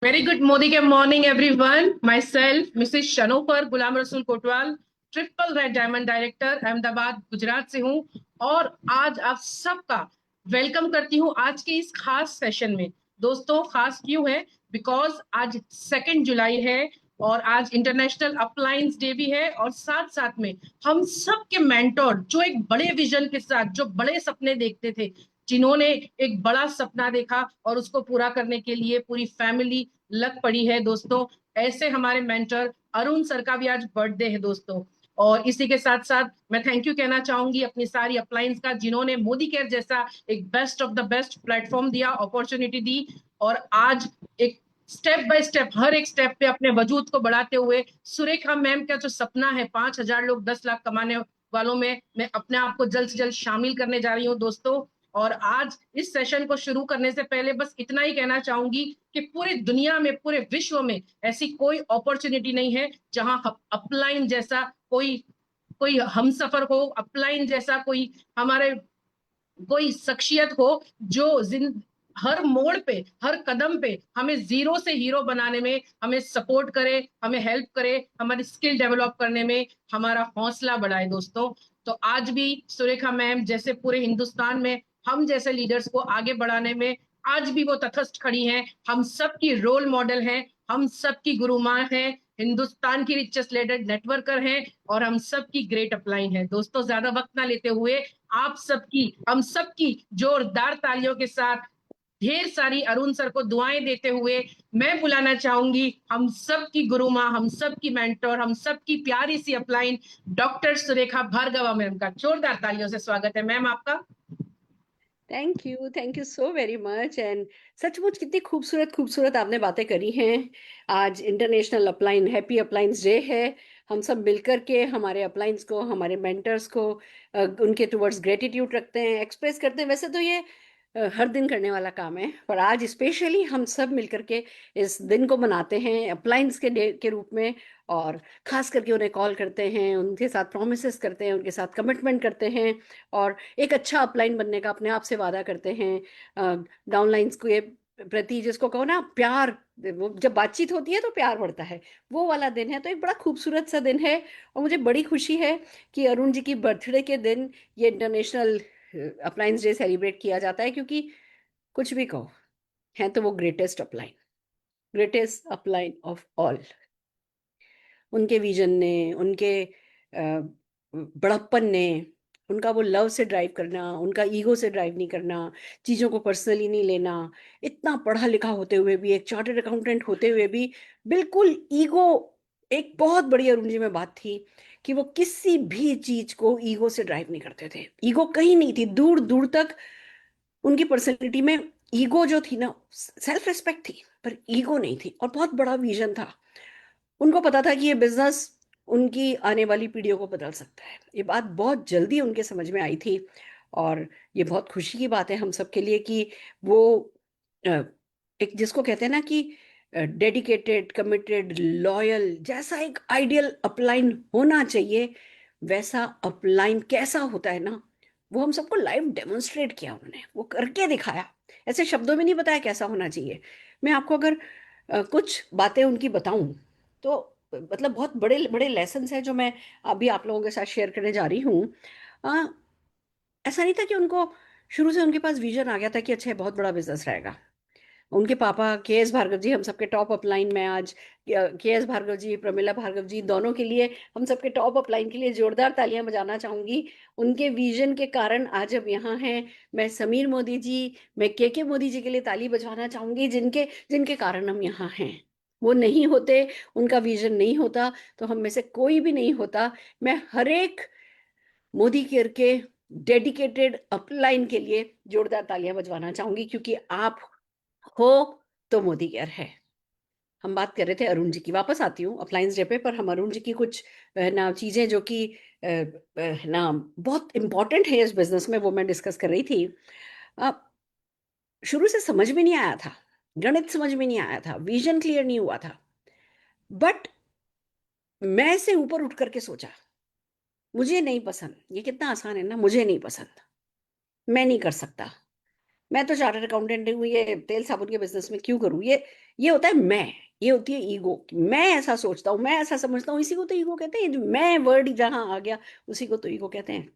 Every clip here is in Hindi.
वेरी गुड मोदी के morning everyone. My self Mrs Shanofar Ghulam Rasool Kotwal, triple red diamond director, Ahmedabad Gujarat से हूँ। और आज आप सबका वेलकम करती हूँ आज के इस खास सेशन में। दोस्तों, खास क्यों है? बिकॉज आज 2 जुलाई है और आज इंटरनेशनल अप्लायंस डे भी है। और साथ साथ में हम सब के मेंटोर, जो एक बड़े विजन के साथ, जो बड़े सपने देखते थे, जिन्होंने एक बड़ा सपना देखा और उसको पूरा करने के लिए पूरी फैमिली लग पड़ी है दोस्तों, ऐसे हमारे मेंटर अरुण सर का भी आज बर्थडे है दोस्तों। और इसी के साथ साथ मैं थैंक यू कहना चाहूंगी अपनी सारी अप्लायंस का, जिन्होंने मोदी केयर जैसा एक best of the best platform दिया, अपॉर्चुनिटी दी। और आज एक स्टेप बाय स्टेप, हर एक स्टेप पे अपने वजूद को बढ़ाते हुए सुरेखा मैम का जो सपना है 5,000 लोग 10 लाख कमाने वालों में, मैं अपने आप को जल्द से जल्द शामिल करने जा रही हूँ दोस्तों। और आज इस सेशन को शुरू करने से पहले बस इतना ही कहना चाहूंगी कि पूरी दुनिया में, पूरे विश्व में ऐसी कोई अपॉर्चुनिटी नहीं है जहां अपलाइन जैसा कोई कोई हमसफर हो, अपलाइन जैसा कोई हमारे कोई शख्सियत हो जो हर मोड़ पे, हर कदम पे हमें जीरो से हीरो बनाने में हमें सपोर्ट करे, हमें हेल्प करे, हमारी स्किल डेवलप करने में हमारा हौसला बढ़ाए दोस्तों। तो आज भी सुरेखा मैम जैसे पूरे हिंदुस्तान में हम जैसे लीडर्स को आगे बढ़ाने में आज भी वो तथस्थ खड़ी हैं। हम सबकी रोल मॉडल हैं, हम सबकी गुरु माँ हैं, हिंदुस्तान की रिचेस्ट लीडर नेटवर्कर हैं और हम सबकी ग्रेट अपलाइन है दोस्तों। ज्यादा वक्त ना लेते हुए आप सबकी, हम सबकी जोरदार तालियों के साथ ढेर सारी अरुण सर को दुआएं देते हुए मैं बुलाना चाहूंगी हम सबकी गुरु माँ, हम सबकी मेंटोर, हम सबकी प्यारी सी upline doctor Surekha Bhargava ma'am का। जोरदार तालियों से स्वागत है मैम आपका। Thank you so very much. And सचमुच कितनी खूबसूरत खूबसूरत आपने बातें करी हैं। आज international upline happy appliance day है। हम सब मिलकर के हमारे अप्लायंस को, हमारे मेंटर्स को उनके टुवर्ड्स ग्रेटिट्यूड रखते हैं, एक्सप्रेस करते हैं। वैसे तो ये हर दिन करने वाला काम है, पर आज स्पेशली हम सब मिलकर के इस दिन को मनाते हैं अप्लायंस के डे के रूप में। और खास करके उन्हें कॉल करते हैं, उनके साथ प्रोमिसेस करते हैं, उनके साथ कमिटमेंट करते हैं और एक अच्छा अपलाइन बनने का अपने आप से वादा करते हैं। डाउनलाइंस के प्रति जिसको कहो ना प्यार, वो जब बातचीत होती है तो प्यार बढ़ता है, वो वाला दिन है। तो एक बड़ा खूबसूरत सा दिन है और मुझे बड़ी खुशी है कि अरुण जी की बर्थडे के दिन ये इंटरनेशनल अप्लायंस डे सेलिब्रेट किया जाता है, क्योंकि कुछ भी कहो, है तो वो ग्रेटेस्ट अपलाइन ऑफ ऑल। उनके विजन ने, उनके बड़प्पन ने, उनका वो लव से ड्राइव करना, उनका ईगो से ड्राइव नहीं करना, चीज़ों को पर्सनली नहीं लेना, इतना पढ़ा लिखा होते हुए भी, एक चार्टर्ड अकाउंटेंट होते हुए भी बिल्कुल ईगो, एक बहुत बड़ी अरुण जी में बात थी कि वो किसी भी चीज को ईगो से ड्राइव नहीं करते थे। ईगो कहीं नहीं थी, दूर दूर तक उनकी पर्सनैलिटी में ईगो जो थी ना, सेल्फ रिस्पेक्ट थी पर ईगो नहीं थी। और बहुत बड़ा विजन था। उनको पता था कि ये बिजनेस उनकी आने वाली पीढ़ियों को बदल सकता है। ये बात बहुत जल्दी उनके समझ में आई थी और ये बहुत खुशी की बात है हम सबके लिए कि वो अ, एक जिसको कहते हैं ना कि डेडिकेटेड, कमिटेड, लॉयल, जैसा एक आइडियल अपलाइन होना चाहिए, वैसा अपलाइन कैसा होता है ना, वो हम सबको लाइव डेमोन्स्ट्रेट किया उन्होंने, वो करके दिखाया। ऐसे शब्दों में नहीं बताया कैसा होना चाहिए। मैं आपको अगर कुछ बातें उनकी बताऊं तो मतलब बहुत बड़े बड़े लेसन है जो मैं अभी आप लोगों के साथ शेयर करने जा रही हूँ। अ, ऐसा नहीं था कि उनको शुरू से उनके पास विजन आ गया था कि अच्छा ये बहुत बड़ा बिजनेस रहेगा। उनके पापा के एस भार्गव जी हम सबके टॉप अपलाइन में आज, के एस भार्गव जी, प्रमिला भार्गव जी, दोनों के लिए, हम सबके टॉप अपलाइन के लिए जोरदार तालियां बजाना चाहूंगी। उनके विजन के कारण आज हम यहाँ हैं। मैं समीर मोदी जी, मैं के मोदी जी के लिए ताली बजाना चाहूंगी, जिनके जिनके कारण हम यहाँ हैं। वो नहीं होते, उनका विजन नहीं होता तो हम में से कोई भी नहीं होता। मैं हर एक मोदी केयर के डेडिकेटेड अपलाइन के लिए जोरदार तालियां बजवाना चाहूंगी, क्योंकि आप हो तो मोदी केयर है। हम बात कर रहे थे अरुण जी की, वापस आती हूँ अप्लायंस डे पे, पर हम अरुण जी की कुछ ना चीजें जो कि ना बहुत इंपॉर्टेंट है इस बिजनेस में, वो मैं डिस्कस कर रही थी। अ, शुरू से समझ में नहीं आया था, गणित समझ में नहीं आया था, विजन क्लियर नहीं हुआ था, बट मैं से ऊपर उठ करके सोचा मुझे नहीं पसंद, ये कितना आसान है ना, मुझे नहीं पसंद, मैं नहीं कर सकता, मैं तो चार्टर्ड अकाउंटेंट हूँ, ये तेल साबुन के बिजनेस में क्यों करूँ? ये होता है मैं, ये होती है ईगो। मैं ऐसा सोचता हूँ, मैं ऐसा समझता हूँ, इसी को तो ईगो कहते हैं। जो मैं वर्ड जहां आ गया उसी को तो ईगो कहते हैं।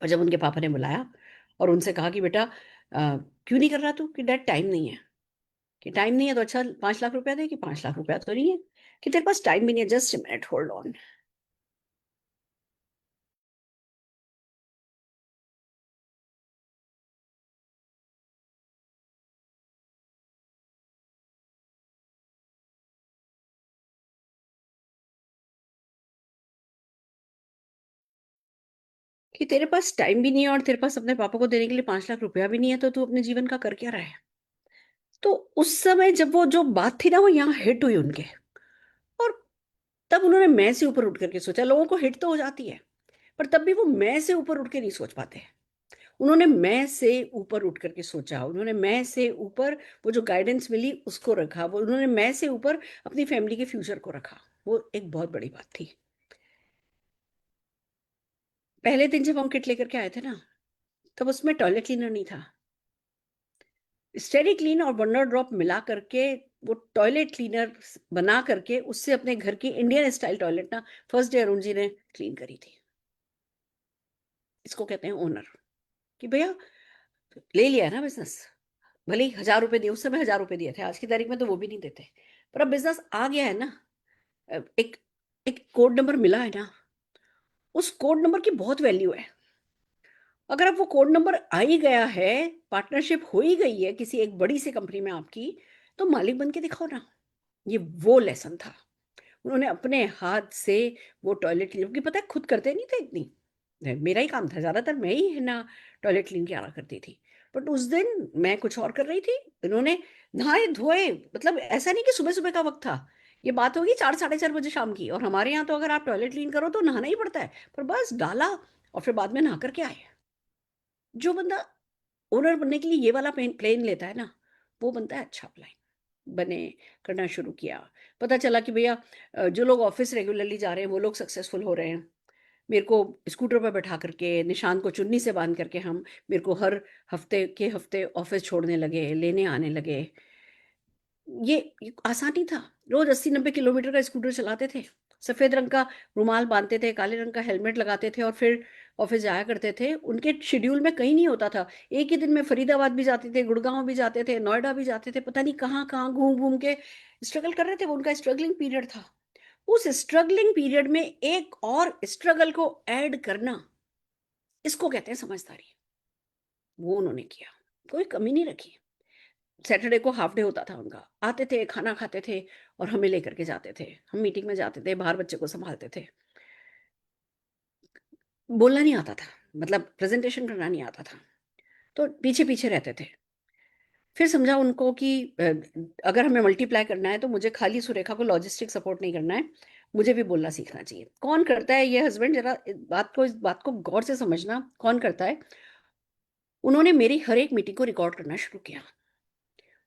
और जब उनके पापा ने बुलाया और उनसे कहा कि बेटा क्यों नहीं कर रहा तू? कि डैड टाइम नहीं है। कि टाइम नहीं है तो अच्छा 5 लाख रुपया दे। कि 5 लाख रुपया तो नहीं है। कि तेरे पास टाइम भी नहीं है, जस्ट मिनट होल्ड ऑन। कि तेरे पास टाइम भी नहीं है और तेरे पास अपने पापा को देने के लिए 5 लाख रुपया भी नहीं है, तो तू अपने जीवन का कर क्या रहा है? तो उस समय जब वो जो बात थी ना, वो यहाँ हिट हुई उनके। और तब उन्होंने मैं से ऊपर उठ करके सोचा। लोगों को हिट तो हो जाती है, पर तब भी वो मैं से ऊपर उठ के नहीं सोच पाते। उन्होंने मैं से ऊपर उठ करके सोचा। उन्होंने मैं से ऊपर वो जो गाइडेंस मिली उसको रखा। वो उन्होंने मैं से ऊपर अपनी फैमिली के फ्यूचर को रखा। वो एक बहुत बड़ी बात थी। पहले दिन जब हम किट लेकर के आए थे ना, तब उसमें टॉयलेट क्लीनर नहीं था। स्टेरी क्लीन और वंडर ड्रॉप मिला करके वो टॉयलेट क्लीनर बना करके उससे अपने घर की इंडियन स्टाइल टॉयलेट ना फर्स्ट डे अरुण जी ने क्लीन करी थी। इसको कहते हैं ओनर। कि भैया ले लिया है ना बिजनेस, भले ही 1,000 रुपए दिए, उस समय 1,000 रुपए दिए थे, आज की तारीख में तो वो भी नहीं देते। पर अब बिजनेस आ गया है ना। एक एक कोड नंबर मिला है ना, उस कोड नंबर की बहुत वैल्यू है। अगर अब वो कोड नंबर आ ही गया है, पार्टनरशिप हो ही गई है किसी एक बड़ी सी कंपनी में आपकी, तो मालिक बन के दिखाओ ना। ये वो लेसन था। उन्होंने अपने हाथ से वो टॉयलेट क्लीन, क्योंकि पता है खुद करते नहीं थे इतनी। मेरा ही काम था ज्यादातर, मैं ही है ना टॉयलेट क्लीन किया करती थी। बट उस दिन मैं कुछ और कर रही थी। इन्होंने नहाए धोए, मतलब ऐसा नहीं कि सुबह सुबह का वक्त था। ये बात होगी 4 साढ़े 4 बजे शाम की, और हमारे यहाँ तो अगर आप टॉयलेट क्लीन करो तो नहाना ही पड़ता है। पर बस डाला और फिर बाद में नहा करके आए। जो बंदा ओनर बनने के लिए ये वाला प्लेन लेता है ना, वो बनता है अच्छा प्लान। बने, करना शुरू किया। पता चला कि भैया जो लोग ऑफिस रेगुलरली जा रहे हैं वो लोग सक्सेसफुल हो रहे हैं। मेरे को स्कूटर पर बैठा करके, निशांत को चुन्नी से बांध करके, हम मेरे को हर हफ्ते के हफ्ते ऑफिस छोड़ने लगे, लेने आने लगे। ये आसान ही था। रोज 80-90 किलोमीटर का स्कूटर चलाते थे। सफेद रंग का रुमाल बांधते थे, काले रंग का हेलमेट लगाते थे और फिर ऑफिस जाया करते थे। उनके शेड्यूल में कहीं नहीं होता था। एक ही दिन में फरीदाबाद भी जाते थे, गुड़गांव भी जाते थे, नोएडा भी जाते थे, पता नहीं कहाँ कहाँ घूम घूम के स्ट्रगल कर रहे थे। वो उनका स्ट्रगलिंग पीरियड था। उस स्ट्रगलिंग पीरियड में एक और स्ट्रगल को ऐड करना, इसको कहते हैं समझदारी। वो उन्होंने किया, कोई कमी नहीं रखी। सैटरडे को हाफ डे होता था उनका। आते थे, खाना खाते थे और हमें लेकर के जाते थे। हम मीटिंग में जाते थे, बाहर बच्चे को संभालते थे। बोलना नहीं आता था, मतलब प्रेजेंटेशन करना नहीं आता था, तो पीछे पीछे रहते थे। फिर समझा उनको कि अगर हमें मल्टीप्लाई करना है तो मुझे खाली सुरेखा को लॉजिस्टिक सपोर्ट नहीं करना है, मुझे भी बोलना सीखना चाहिए। कौन करता है ये हस्बैंड? जरा इस बात को गौर से समझना, कौन करता है? उन्होंने मेरी हर एक मीटिंग को रिकॉर्ड करना शुरू किया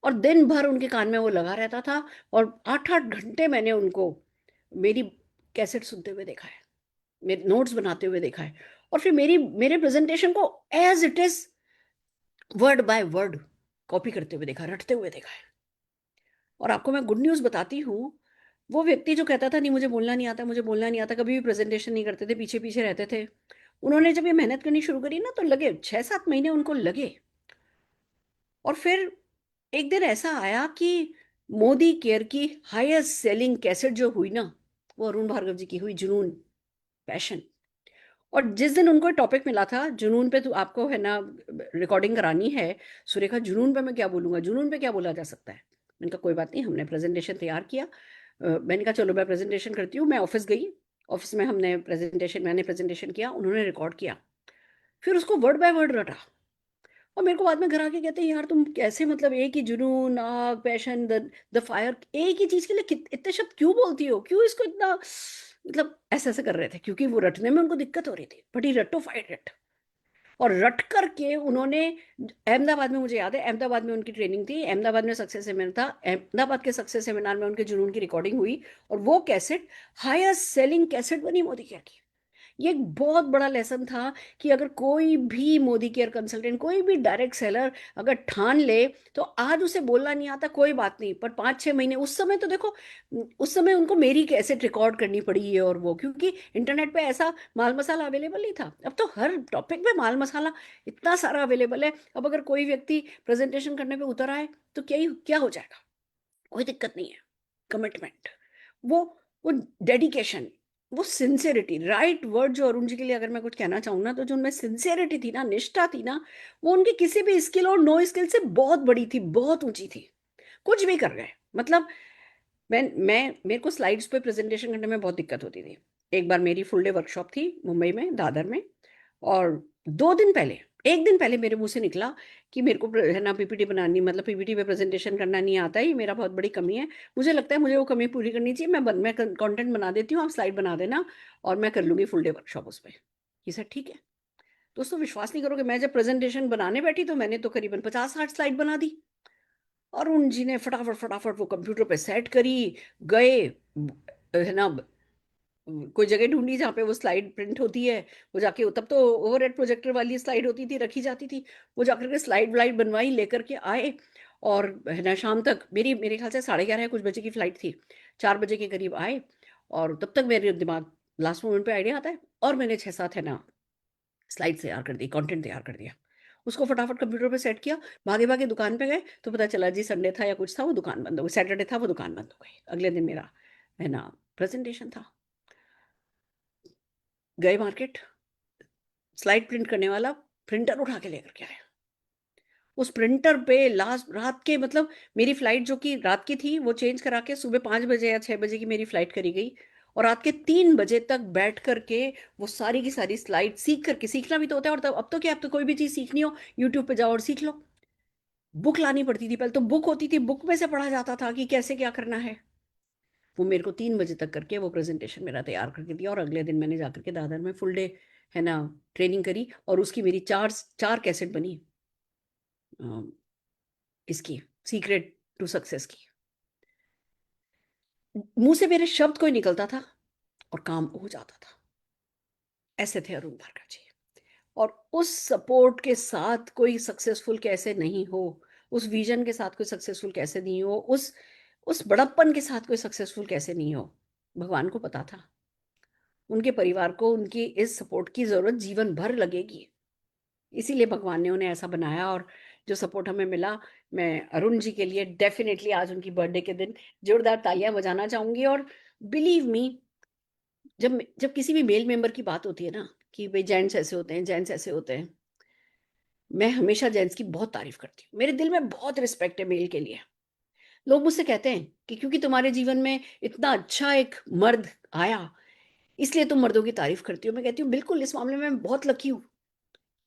और दिन भर उनके कान में वो लगा रहता था। और 8-8 घंटे मैंने उनको मेरी कैसेट सुनते हुए देखा है, मेरे नोट्स बनाते हुए देखा है, और फिर मेरे प्रेजेंटेशन को as it is word by word copy करते हुए देखा, रटते हुए देखा है। और आपको मैं गुड न्यूज़ बताती हूँ, वो व्यक्ति जो कहता था नहीं मुझे बोलना नहीं आता, मुझे बोलना नहीं आता, कभी भी प्रेजेंटेशन नहीं करते थे, पीछे पीछे रहते थे, उन्होंने जब ये मेहनत करनी शुरू करी ना, तो लगे 6-7 महीने उनको लगे। और फिर एक दिन ऐसा आया कि मोदी केयर की हाईएस्ट सेलिंग कैसेट जो हुई ना, वो अरुण भार्गव जी की हुई, जुनून, पैशन। और जिस दिन उनको टॉपिक मिला था जुनून पे, तो आपको है ना रिकॉर्डिंग करानी है, सुरेखा जुनून पे मैं क्या बोलूंगा, जुनून पे क्या बोला जा सकता है? मैंने कहा कोई बात नहीं। हमने प्रेजेंटेशन तैयार किया। मैंने कहा चलो मैं प्रेजेंटेशन करती हूँ। मैं ऑफिस गई, ऑफिस में मैंने प्रेजेंटेशन किया, उन्होंने रिकॉर्ड किया, फिर उसको वर्ड बाय वर्ड रटा। और मेरे को बाद में घर आके कहते हैं यार तुम कैसे, मतलब एक ही जुनून, आग, पैशन, द फायर, एक ही चीज के लिए इतने शब्द क्यों बोलती हो, क्यों इसको इतना, मतलब ऐसे ऐसे कर रहे थे, क्योंकि वो रटने में उनको दिक्कत हो रही थी। But he ratified it. और रट करके उन्होंने, अहमदाबाद में, मुझे याद है अहमदाबाद में उनकी ट्रेनिंग थी, अहमदाबाद में सक्सेस सेमिनार था, अहमदाबाद के सक्सेस सेमिनार में उनके जुनून की रिकॉर्डिंग हुई। और वो कैसेट हाईएस्ट सेलिंग कैसेट बनी मोदी केयर की। ये एक बहुत बड़ा लेसन था कि अगर कोई भी मोदी केयर कंसल्टेंट, कोई भी डायरेक्ट सेलर अगर ठान ले, तो आज उसे बोलना नहीं आता कोई बात नहीं, पर 5-6 महीने उस समय तो देखो, उस समय उनको मेरी कैसेट रिकॉर्ड करनी पड़ी है और वो, क्योंकि इंटरनेट पे ऐसा माल मसाला अवेलेबल नहीं था। अब तो हर टॉपिक पे माल मसाला इतना सारा अवेलेबल है। अब अगर कोई व्यक्ति प्रेजेंटेशन करने पे उतर आए तो क्या हो जाएगा, कोई दिक्कत नहीं है। कमिटमेंट, वो वो डेडिकेशन, वो सिंसियरिटी, राइट वर्ड जो अरुण जी के लिए अगर मैं कुछ कहना चाहूँ ना, तो जो उनमें सिंसियरिटी थी ना, निष्ठा थी ना, वो उनके किसी भी स्किल और नो स्किल से बहुत बड़ी थी, बहुत ऊंची थी। कुछ भी कर गए, मतलब मैं मेरे को स्लाइड्स पे प्रेजेंटेशन करने में बहुत दिक्कत होती थी। एक बार मेरी फुल डे वर्कशॉप थी मुंबई में, दादर में, और 2 दिन पहले, एक दिन पहले मेरे मुंह से निकला कि मेरे को है ना पीपीटी बनानी, मतलब पीपीटी पे प्रेजेंटेशन करना नहीं आता है, ये मेरा बहुत बड़ी कमी है। मुझे लगता है मुझे वो कमी पूरी करनी चाहिए, मैं कंटेंट बना देती हूँ, आप स्लाइड बना देना और मैं कर लूंगी फुल डे वर्कशॉप उस पर। ये सर ठीक है। दोस्तों विश्वास नहीं करोगे, मैं जब प्रेजेंटेशन बनाने बैठी तो मैंने तो करीबन 50-60 स्लाइड बना दी। और उन जी ने फटाफट फटाफट वो कंप्यूटर पे सेट करी, गए, है ना, कोई जगह ढूंढी जहाँ पे वो स्लाइड प्रिंट होती है, वो जाके, तब तो ओवरहेड प्रोजेक्टर वाली स्लाइड होती थी, रखी जाती थी, वो जाकर के स्लाइड व्लाइड बनवाई, लेकर के आए। और है ना शाम तक, मेरे ख्याल से 11:30 कुछ बजे की फ्लाइट थी, 4 बजे के करीब आए। और तब तक मेरे दिमाग लास्ट मोमेंट पे आइडिया आता है, और मैंने 6-7 है ना स्लाइड तैयार कर दी, कंटेंट तैयार कर दिया, उसको फटाफट कंप्यूटर पे सेट किया, भागे भागे दुकान पे गए, तो पता चला जी संडे था या कुछ था, वो दुकान बंद हो गई, सैटरडे था, वो दुकान बंद हो गई। अगले दिन मेरा है ना प्रेजेंटेशन था। गए मार्केट, स्लाइड प्रिंट करने वाला प्रिंटर उठा के लेकर के आया। उस प्रिंटर पे लास्ट रात के, मतलब मेरी फ्लाइट जो कि रात की थी, वो चेंज करा के सुबह 5 बजे या 6 बजे की मेरी फ्लाइट करी गई, और रात के 3 बजे तक बैठ करके वो सारी की सारी स्लाइड सीख करके, सीखना भी तो होता है, और तब अब तो क्या, अब तो कोई भी चीज़ सीखनी हो यूट्यूब पे जाओ और सीख लो। बुक लानी पड़ती थी, पहले तो बुक होती थी, बुक में से पढ़ा जाता था कि कैसे क्या करना है। वो मेरे को 3 बजे तक करके वो प्रेजेंटेशन मेरा तैयार करके दिया, और अगले दिन मैंने जाकर के दादर में फुल डे है ना ट्रेनिंग करी, और उसकी मेरी चार चार कैसेट बनी, इसकी सीक्रेट टू सक्सेस की। मुंह से मेरे शब्द कोई निकलता था और काम हो जाता था। ऐसे थे अरुण भार्गव जी। और उस सपोर्ट के साथ कोई सक्सेसफुल कैसे नहीं हो, उस विजन के साथ कोई सक्सेसफुल कैसे नहीं हो, उस बड़प्पन के साथ कोई सक्सेसफुल कैसे नहीं हो, भगवान को पता था। उनके परिवार को उनकी इस सपोर्ट की जरूरत जीवन भर लगेगी, इसीलिए भगवान ने उन्हें ऐसा बनाया। और जो सपोर्ट हमें मिला, मैं अरुण जी के लिए डेफिनेटली आज उनकी बर्थडे के दिन जोरदार तालियां बजाना चाहूंगी। और बिलीव मी, जब जब किसी भी मेल मेंबर की बात होती है ना, कि भाई जेंट्स ऐसे होते हैं, जेंट्स ऐसे होते हैं, मैं हमेशा जेंट्स की बहुत तारीफ करती हूँ। मेरे दिल में बहुत रिस्पेक्ट है मेल के लिए। लोग मुझसे कहते हैं कि क्योंकि तुम्हारे जीवन में इतना अच्छा एक मर्द आया, इसलिए तुम मर्दों की तारीफ करती हो। मैं कहती हूँ बिल्कुल, इस मामले में मैं बहुत लकी हूँ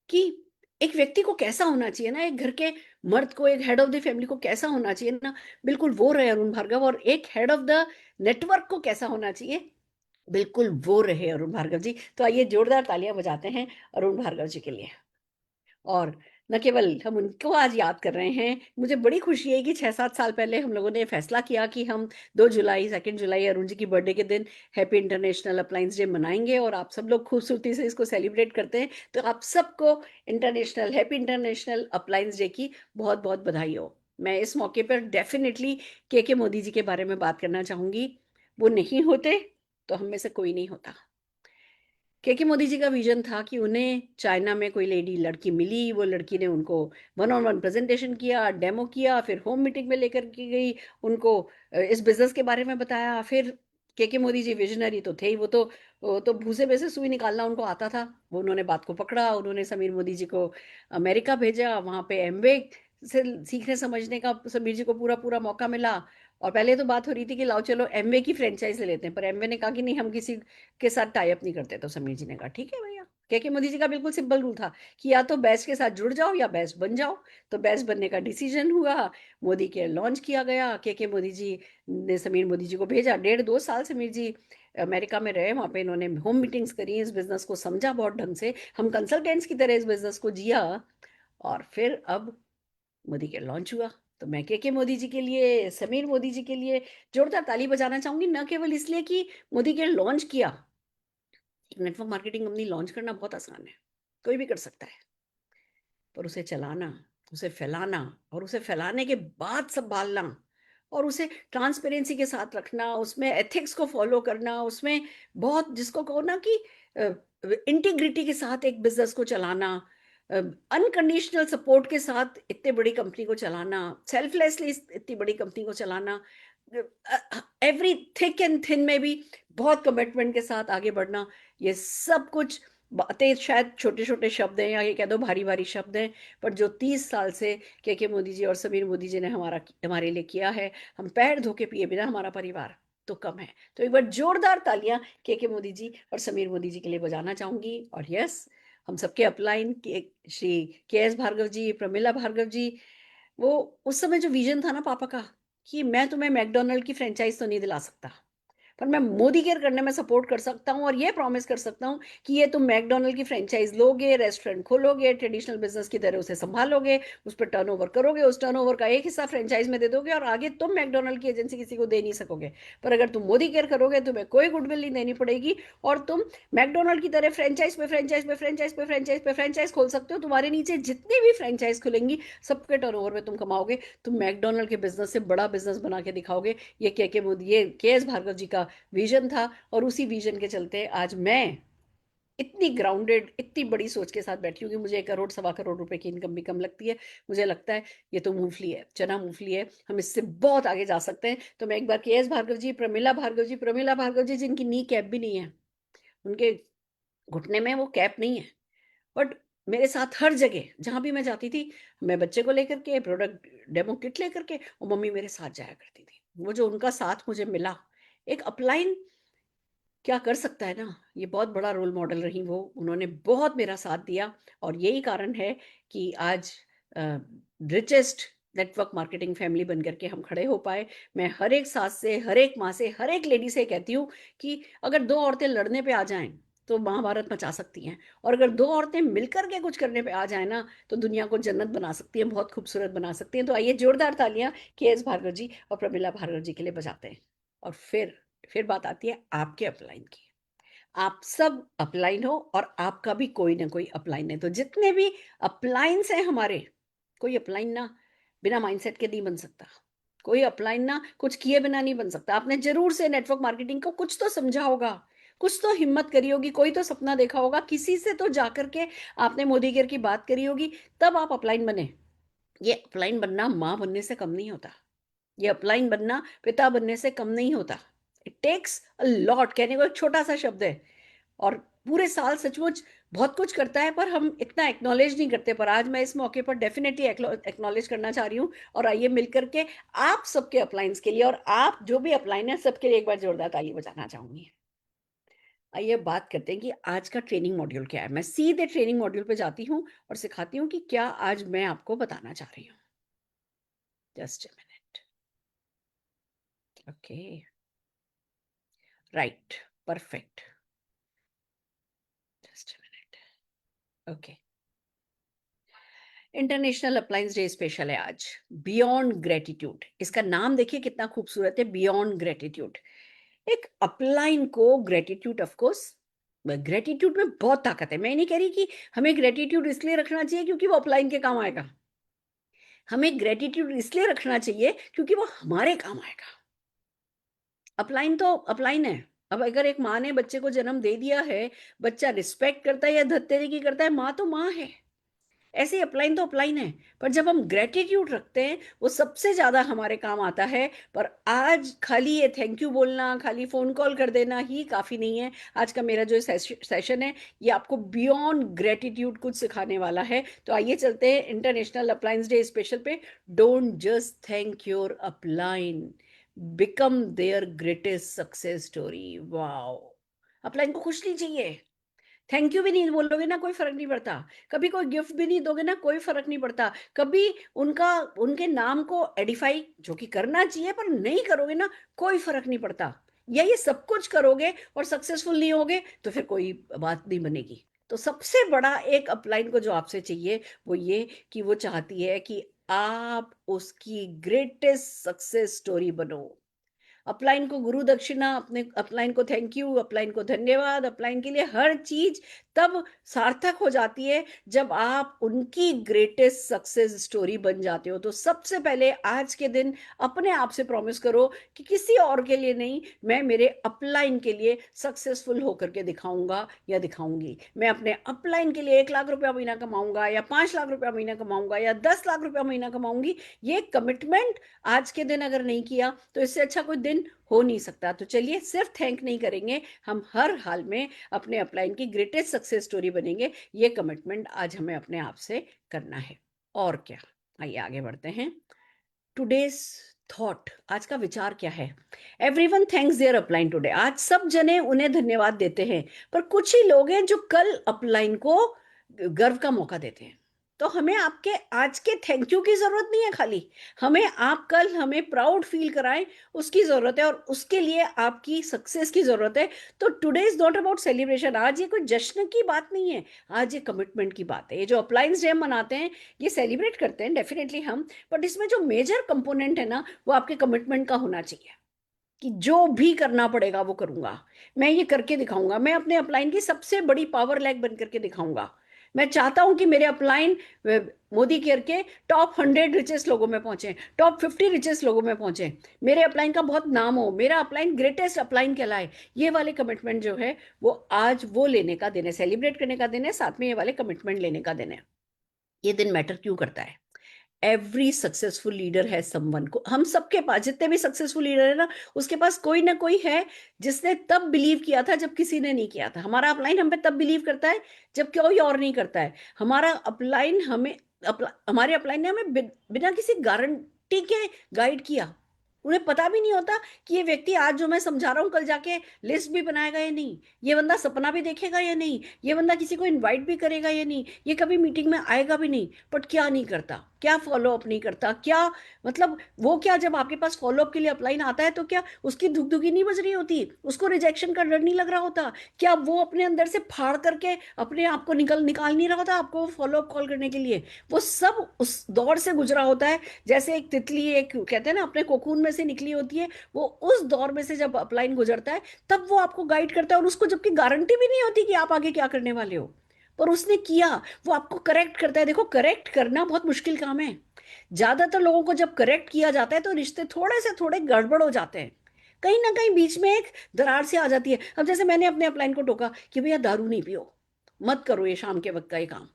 कि एक व्यक्ति को कैसा होना चाहिए ना, एक घर के मर्द को, एक हेड ऑफ द फैमिली को कैसा होना चाहिए ना, बिल्कुल वो रहे अरुण भार्गव। और एक हेड ऑफ द नेटवर्क को कैसा होना चाहिए, बिल्कुल वो रहे अरुण भार्गव जी। तो आइए जोरदार तालियां बजाते हैं अरुण भार्गव जी के लिए। और न केवल हम उनको आज याद कर रहे हैं, मुझे बड़ी खुशी है कि 6-7 साल पहले हम लोगों ने फैसला किया कि हम 2 जुलाई, 2 जुलाई अरुण जी की बर्थडे के दिन हैप्पी इंटरनेशनल अप्लायंस डे मनाएंगे, और आप सब लोग खूबसूरती से इसको सेलिब्रेट करते हैं। तो आप सबको international happy international appliance day की बहुत बहुत बधाई हो। मैं इस मौके पर डेफिनेटली के मोदी जी के बारे में बात करना चाहूंगी। वो नहीं होते तो हम में से कोई नहीं होता। के मोदी जी का विजन था कि उन्हें चाइना में कोई लेडी लड़की मिली, वो लड़की ने उनको 1-on-1 प्रेजेंटेशन किया, डेमो किया, फिर होम मीटिंग में लेकर की गई, उनको इस बिजनेस के बारे में बताया। फिर के मोदी जी विजनरी तो थे ही, वो तो भूसे में से सुई निकालना उनको आता था। वो उन्होंने बात को पकड़ा, उन्होंने समीर मोदी जी को अमेरिका भेजा, वहाँ पे एमवे से सीखने समझने का समीर जी को पूरा पूरा मौका मिला। और पहले तो बात हो रही थी कि लाओ चलो एमवे की फ्रेंचाइज ले लेते हैं, पर एमवे ने कहा कि नहीं, हम किसी के साथ टाई अप नहीं करते। तो समीर जी ने कहा ठीक है भैया। के मोदी जी का बिल्कुल सिंपल रूल था कि या तो बेस्ट के साथ जुड़ जाओ या बेस्ट बन जाओ। तो बेस्ट बनने का डिसीजन हुआ, मोदी के लॉन्च किया गया। के मोदी जी ने समीर मोदी जी को भेजा। 1.5-2 साल समीर जी अमेरिका में रहे, वहां पे इन्होंने होम मीटिंग्स करी, इस बिजनेस को समझा बहुत ढंग से, हम कंसल्टेंट्स की तरह इस बिजनेस को जिया। और फिर अब मोदी के लॉन्च हुआ। तो मैं के मोदी जी के लिए, समीर मोदी जी के लिए जोरदार ताली बजाना चाहूंगी, न केवल इसलिए कि मोदी के लॉन्च किया, एक नेटवर्क मार्केटिंग कंपनी लॉन्च करना बहुत आसान है, कोई भी कर सकता है, पर उसे चलाना, उसे फैलाना और उसे फैलाने के बाद संभालना और उसे ट्रांसपेरेंसी के साथ रखना, उसमें एथिक्स को फॉलो करना, उसमें बहुत जिसको कहो ना कि इंटीग्रिटी के साथ एक बिजनेस को चलाना, अनकंडीशनल सपोर्ट के साथ इतने बड़ी कंपनी को चलाना, सेल्फलेसली इतनी बड़ी कंपनी को चलाना, एवरी थिक एंड थिन में भी बहुत कमिटमेंट के साथ आगे बढ़ना, ये सब कुछ बातें शायद छोटे छोटे शब्द हैं या ये कह दो भारी भारी शब्द हैं, पर जो 30 साल से के मोदी जी और समीर मोदी जी ने हमारे लिए किया है, हम पैर धो के पिए बिना हमारा परिवार तो कम है। तो एक बार जोरदार तालियां के मोदी जी और समीर मोदी जी के लिए बजाना चाहूंगी। और यस, हम सबके अपलाइन श्री के भार्गव जी, प्रमिला भार्गव जी, वो उस समय जो विजन था ना पापा का कि मैं तुम्हें मैकडोनल्ड की फ्रेंचाइज तो नहीं दिला सकता, पर मैं मोदी केयर करने में सपोर्ट कर सकता हूँ और ये प्रॉमिस कर सकता हूँ कि ये तुम मैकडोनल्ड की फ्रेंचाइज लोगे, रेस्टोरेंट खोलोगे, ट्रेडिशनल बिजनेस की तरह उसे संभालोगे, उस पर टर्नओवर करोगे, उस टर्नओवर का एक हिस्सा फ्रेंचाइज में दे दोगे और आगे तुम मैकडोनल्ड की एजेंसी किसी को दे नहीं सकोगे। पर अगर तुम मोदी केयर करोगे तुम्हें कोई गुडविल नहीं देनी पड़ेगी और तुम मैकडोनल्ड की तरह फ्रेंचाइज पे फ्रेंचाइज पे फ्रेंचाइज पे फ्रेंचाइज पे फ्रेंचाइज खोल सकते हो। तुम्हारे नीचे जितनी भी फ्रेंचाइज खुलेंगी सबके टर्नओवर में तुम कमाओगे, तुम मैकडोनल्ड के बिजनेस से बड़ा बिजनेस बना के दिखाओगे। ये के एस भार्गव जी का विजन था और उसी विजन के चलते आज मैं इतनी ग्राउंडेड, इतनी बड़ी सोच के साथ बैठी हूँ कि मुझे 1 करोड़ 1.25 करोड़ रुपए की इनकम भी कम लगती है। मुझे लगता है ये तो मूंगफली है, चना मूंगफली है, हम इससे बहुत आगे जा सकते हैं। तो मैं एक बार के एस भार्गव जी, प्रमिला भार्गव जी जिनकी नी कैप भी नहीं है, उनके घुटने में वो कैप नहीं है, बट मेरे साथ हर जगह जहां भी मैं जाती थी, मैं बच्चे को लेकर के प्रोडक्ट डेमो किट लेकर के, और मम्मी मेरे साथ जाया करती थी। वो जो उनका साथ मुझे मिला, एक अपलाइन क्या कर सकता है ना, ये बहुत बड़ा रोल मॉडल रही वो, उन्होंने बहुत मेरा साथ दिया और यही कारण है कि आज रिचेस्ट नेटवर्क मार्केटिंग फैमिली बनकर के हम खड़े हो पाए। मैं हर एक सास से, हर एक माँ से, हर एक लेडी से कहती हूँ कि अगर 2 औरतें लड़ने पे आ जाएं तो महाभारत मचा सकती हैं, और अगर 2 औरतें मिलकर के कुछ करने पे आ जाए ना तो दुनिया को जन्नत बना सकती हैं, बहुत खूबसूरत बना सकती हैं। तो आइए जोरदार तालियां के एस भार्गव जी और प्रमिला भार्गव जी के लिए बजाते हैं। और फिर बात आती है आपके अपलाइन की। आप सब अपलाइन हो और आपका भी कोई ना कोई अपलाइन है। तो जितने भी अपलाइंस हैं हमारे, कोई अपलाइन ना बिना माइंडसेट के नहीं बन सकता, कोई अपलाइन ना कुछ किए बिना नहीं बन सकता। आपने जरूर से नेटवर्क मार्केटिंग को कुछ तो समझा होगा, कुछ तो हिम्मत करी होगी, कोई तो सपना देखा होगा, किसी से तो जाकर के आपने मोदी केयर की बात करी होगी, तब आप अपलाइन बने। ये अपलाइन बनना माँ बनने से कम नहीं होता, ये अपलाइन बनना पिता बनने से कम नहीं होता। इट टेक्स अ लॉट, कहने को एक छोटा सा शब्द है और पूरे साल सचमुच बहुत कुछ करता है, पर हम इतना एक्नॉलेज नहीं करते। पर आज मैं इस मौके पर डेफिनेटली एक्नॉलेज करना चाह रही हूँ और आइए मिलकर के आप सबके अपलाइंस के लिए और आप जो भी अपलाइन है सबके लिए एक बार जोरदार ताली बजाना चाहूंगी। आइए बात करते हैं कि आज का ट्रेनिंग मॉड्यूल क्या है। मैं सीधे ट्रेनिंग मॉड्यूल पे जाती हूँ और सिखाती हूँ कि क्या आज मैं आपको बताना चाह रही हूँ। Just a minute. Okay, right, perfect, just a minute. Okay, international appliance day special है आज, बियॉन्ड ग्रेटिट्यूड। इसका नाम देखिए कितना खूबसूरत है, बियॉन्ड ग्रेटिट्यूड। एक अपलाइन को ग्रेटिट्यूड, ऑफ कोर्स ग्रेटिट्यूड में बहुत ताकत है। मैं नहीं कह रही कि हमें ग्रेटिट्यूड इसलिए रखना चाहिए क्योंकि वो अपलाइन के काम आएगा, हमें ग्रेटिट्यूड इसलिए रखना चाहिए क्योंकि वो हमारे काम आएगा। अपलाइन तो अपलाइन है। अब अगर एक माँ ने बच्चे को जन्म दे दिया है, बच्चा रिस्पेक्ट करता है या धत्तेरी की करता है, माँ तो माँ है। ऐसे ही अपलाइन तो अपलाइन है, पर जब हम ग्रेटिट्यूड रखते हैं वो सबसे ज्यादा हमारे काम आता है। पर आज खाली ये थैंक यू बोलना, खाली फोन कॉल कर देना ही काफी नहीं है। आज का मेरा जो सेशन है ये आपको बियॉन्ड ग्रेटिट्यूड कुछ सिखाने वाला है। तो आइए चलते हैं इंटरनेशनल अप्लायंस डे स्पेशल पे। Don't just thank your upline, become their greatest success story. Wow, upline को खुश नहीं चाहिए, थैंक यू भी नहीं बोलोगे ना कोई फर्क नहीं पड़ता, कभी कोई गिफ्ट भी नहीं दोगे ना कोई फर्क नहीं पड़ता, कभी उनका उनके नाम को एडिफाई जो कि करना चाहिए पर नहीं करोगे ना कोई फर्क नहीं पड़ता, या ये सब कुछ करोगे और सक्सेसफुल नहीं होगे तो फिर कोई बात नहीं बनेगी। तो सबसे बड़ा एक अपलाइन को जो आपसे चाहिए वो ये कि वो चाहती है कि आप उसकी ग्रेटेस्ट सक्सेस स्टोरी बनो। अपलाइन को गुरु दक्षिणा, अपने अपलाइन को थैंक यू, अपलाइन को धन्यवाद, अपलाइन के लिए हर चीज तब सार्थक हो जाती है जब आप उनकी ग्रेटेस्ट सक्सेस स्टोरी बन जाते हो। तो सबसे पहले आज के दिन अपने आप से प्रॉमिस करो कि किसी और के लिए नहीं, मैं मेरे अपलाइन के लिए सक्सेसफुल होकर के दिखाऊंगा या दिखाऊंगी। मैं अपने अपलाइन के लिए 1 लाख रुपया महीना कमाऊंगा या 5 लाख रुपया महीना कमाऊंगा या 10 लाख रुपया महीना कमाऊंगी। ये कमिटमेंट आज के दिन अगर नहीं किया तो इससे अच्छा कोई दिन हो नहीं सकता। तो चलिए, सिर्फ थैंक नहीं करेंगे, हम हर हाल में अपने अपलाइन की ग्रेटेस्ट सक्सेस स्टोरी बनेंगे। ये कमिटमेंट आज हमें अपने आप से करना है। और क्या, आइए आगे बढ़ते हैं। टुडेज थॉट, आज का विचार क्या है? Everyone thanks their upline today. आज सब जने उन्हें धन्यवाद देते हैं, पर कुछ ही लोग हैं जो कल अपलाइन को गर्व का मौका देते हैं। तो हमें आपके आज के थैंक यू की जरूरत नहीं है, खाली हमें आप कल हमें प्राउड फील कराएं उसकी जरूरत है, और उसके लिए आपकी सक्सेस की जरूरत है। तो today is not about celebration. आज ये कोई जश्न की बात नहीं है, आज ये कमिटमेंट की बात है। ये जो अप्लायंस डे हम मनाते हैं, ये सेलिब्रेट करते हैं डेफिनेटली हम, बट इसमें जो मेजर कंपोनेंट है ना, वो आपके कमिटमेंट का होना चाहिए कि जो भी करना पड़ेगा वो करूंगा, मैं ये करके दिखाऊंगा, मैं अपने अपलाइन की सबसे बड़ी पावर लैग बन करके दिखाऊंगा। मैं चाहता हूं कि मेरे अपलाइन मोदी केयर के टॉप 100 रिचेस्ट लोगों में पहुंचे, टॉप 50 रिचेस्ट लोगों में पहुंचे, मेरे अपलाइन का बहुत नाम हो, मेरा अपलाइन ग्रेटेस्ट अपलाइन कहलाए। ये वाले कमिटमेंट जो है वो आज वो लेने का दिन है, सेलिब्रेट करने का दिन है, साथ में ये वाले कमिटमेंट लेने का दिन है। ये दिन मैटर क्यों करता है? एवरी सक्सेसफुल लीडर है समवन को, हम सबके पास जितने भी सक्सेसफुल लीडर है ना, उसके पास कोई ना कोई है जिसने तब बिलीव किया था जब किसी ने नहीं किया था। हमारा अपलाइन हम पे तब बिलीव करता है जब कोई और नहीं करता है। हमारा अपलाइन हमें हमारे अपलाइन ने हमें बिना किसी गारंटी के गाइड किया। उन्हें पता भी नहीं होता कि ये व्यक्ति आज जो मैं समझा रहा हूँ कल जाके लिस्ट भी बनाएगा या नहीं, ये बंदा सपना भी देखेगा या नहीं, ये बंदा किसी को इनवाइट भी करेगा या नहीं, ये कभी मीटिंग में आएगा भी नहीं। बट क्या नहीं करता, क्या फॉलो अप नहीं करता, क्या मतलब वो क्या, जब आपके पास फॉलो अप के लिए अपलाइन आता है तो क्या उसकी धुकधुकी नहीं बज रही होती, उसको रिजेक्शन का डर नहीं लग रहा होता? क्या वो अपने अंदर से फाड़ करके अपने आप को निकाल नहीं रहा होता आपको फॉलो अप कॉल करने के लिए? वो सब उस दौर से गुजरा होता है, जैसे एक तितली एक कहते हैं ना अपने कोकून में से निकली होती है, वो उस दौर में से जब अपलाइन गुजरता है तब वो आपको गाइड करता है, और उसको जबकि गारंटी भी नहीं होती कि आप आगे क्या करने वाले हो, पर उसने किया, वो आपको करेक्ट करता है। देखो, करेक्ट करना बहुत मुश्किल काम है। ज्यादातर लोगों को जब करेक्ट किया जाता है तो रिश्ते थोड़े से थोड़े गड़बड़ हो जाते हैं, कहीं ना कहीं बीच में एक दरार से आ जाती है। अब जैसे मैंने अपने अपलाइन को टोका कि भैया दारू नहीं पियो, मत करो ये शाम के वक्त का ये काम,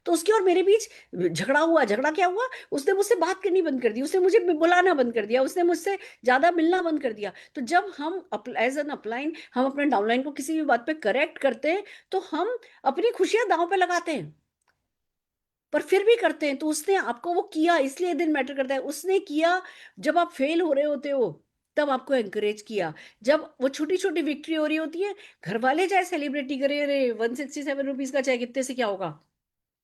तो उसके और मेरे बीच झगड़ा हुआ। झगड़ा क्या हुआ, उसने मुझसे बात करनी बंद कर दी, उसने मुझे बुलाना बंद कर दिया, उसने मुझसे ज्यादा मिलना बंद कर दिया। तो जब हम एज एन अपलाइन हम अपने डाउनलाइन को किसी भी बात पे करेक्ट करते हैं तो हम अपनी खुशियां दांव पे लगाते हैं, पर फिर भी करते हैं। तो उसने आपको वो किया, इसलिए दिन मैटर करता है, उसने किया। जब आप फेल हो रहे होते हो तब आपको एंकरेज किया, जब वो छोटी छोटी विक्ट्री हो रही होती है, घर वाले चाहे सेलिब्रेटी करे, अरे 167 रुपीज का चाहे कितने से क्या होगा,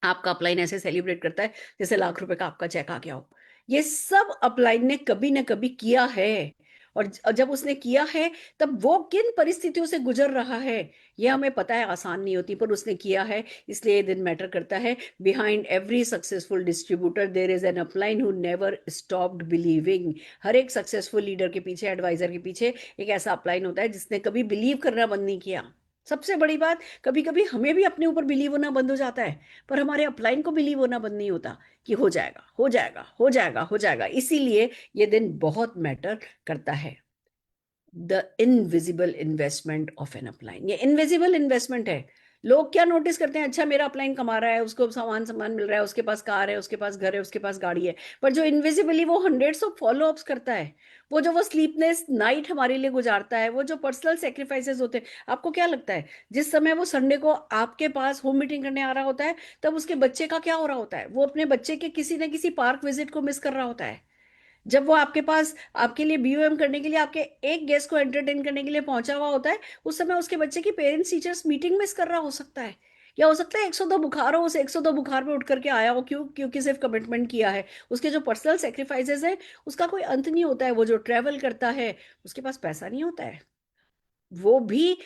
आपका अपलाइन ऐसे सेलिब्रेट करता है जैसे लाख रुपए का आपका चेक आ गया हो। ये सब अपलाइन ने कभी ना कभी किया है, और जब उसने किया है तब वो किन परिस्थितियों से गुजर रहा है ये हमें पता है, आसान नहीं होती, पर उसने किया है, इसलिए ये दिन मैटर करता है। Behind every successful distributor there is an upline who never stopped believing. हर एक सक्सेसफुल लीडर के पीछे, एडवाइजर के पीछे एक ऐसा अपलाइन होता है जिसने कभी बिलीव करना बंद नहीं किया। सबसे बड़ी बात, कभी कभी हमें भी अपने ऊपर बिलीव होना बंद हो जाता है, पर हमारे अपलाइन को बिलीव होना बंद नहीं होता कि हो जाएगा हो जाएगा हो जाएगा हो जाएगा। इसीलिए ये दिन बहुत मैटर करता है। The invisible investment of an upline, ये इनविजिबल इन्वेस्टमेंट है। लोग क्या नोटिस करते हैं, अच्छा मेरा अपलाइन कमा रहा है, उसको सामान मिल रहा है, उसके पास कार है, उसके पास घर है, उसके पास गाड़ी है, पर जो इनविजिबली वो हंड्रेड्स ऑफ फॉलो अप्स करता है, वो जो वो स्लीपलेस नाइट हमारे लिए गुजारता है, वो जो पर्सनल सेक्रीफाइसेस होते हैं। आपको क्या लगता है, जिस समय वो संडे को आपके पास होम मीटिंग करने आ रहा होता है, तब उसके बच्चे का क्या हो रहा होता है? वो अपने बच्चे के किसी न किसी पार्क विजिट को मिस कर रहा होता है। जब वो आपके पास आपके लिए बीओएम करने के लिए, आपके एक गेस्ट को एंटरटेन करने के लिए पहुंचा हुआ होता है, उस समय उसके बच्चे की पेरेंट्स टीचर्स मीटिंग मिस कर रहा हो सकता है, या हो सकता है 102 बुखार हो, उसे 102 बुखार पे उठ करके आया हो, क्यों? क्योंकि सिर्फ कमिटमेंट किया है। उसके जो पर्सनल सेक्रीफाइसेस है उसका कोई अंत नहीं होता है। वो जो ट्रेवल करता है, उसके पास पैसा नहीं होता है, वो भी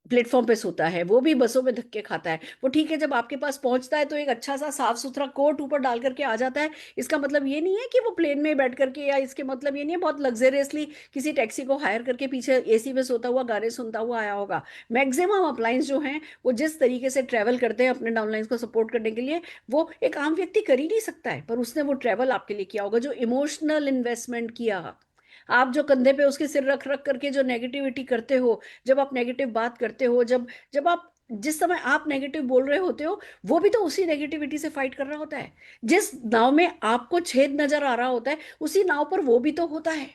प्लेटफॉर्म पे सोता है, वो भी बसों में धक्के खाता है। वो ठीक है, जब आपके पास पहुंचता है तो एक अच्छा सा साफ सुथरा कोट ऊपर डाल करके आ जाता है। इसका मतलब ये नहीं है कि वो प्लेन में बैठ करके, या इसके मतलब ये नहीं है बहुत लग्जरियसली किसी टैक्सी को हायर करके पीछे एसी में सोता हुआ गाने सुनता हुआ आया होगा। मैक्सिमम अप्लायंस जो हैं वो जिस तरीके से ट्रैवल करते हैं अपने डाउनलाइंस को सपोर्ट करने के लिए, वो एक आम व्यक्ति कर ही नहीं सकता है, पर उसने वो ट्रैवल आपके लिए किया होगा, जो इमोशनल इन्वेस्टमेंट किया। आप जो कंधे पे उसके सिर रख रख करके जो नेगेटिविटी करते हो, जब आप नेगेटिव बात करते हो, जब जब आप जिस समय आप नेगेटिव बोल रहे होते हो, वो भी तो उसी नेगेटिविटी से फाइट कर रहा होता है। जिस नाव में आपको छेद नजर आ रहा होता है, उसी नाव पर वो भी तो होता है।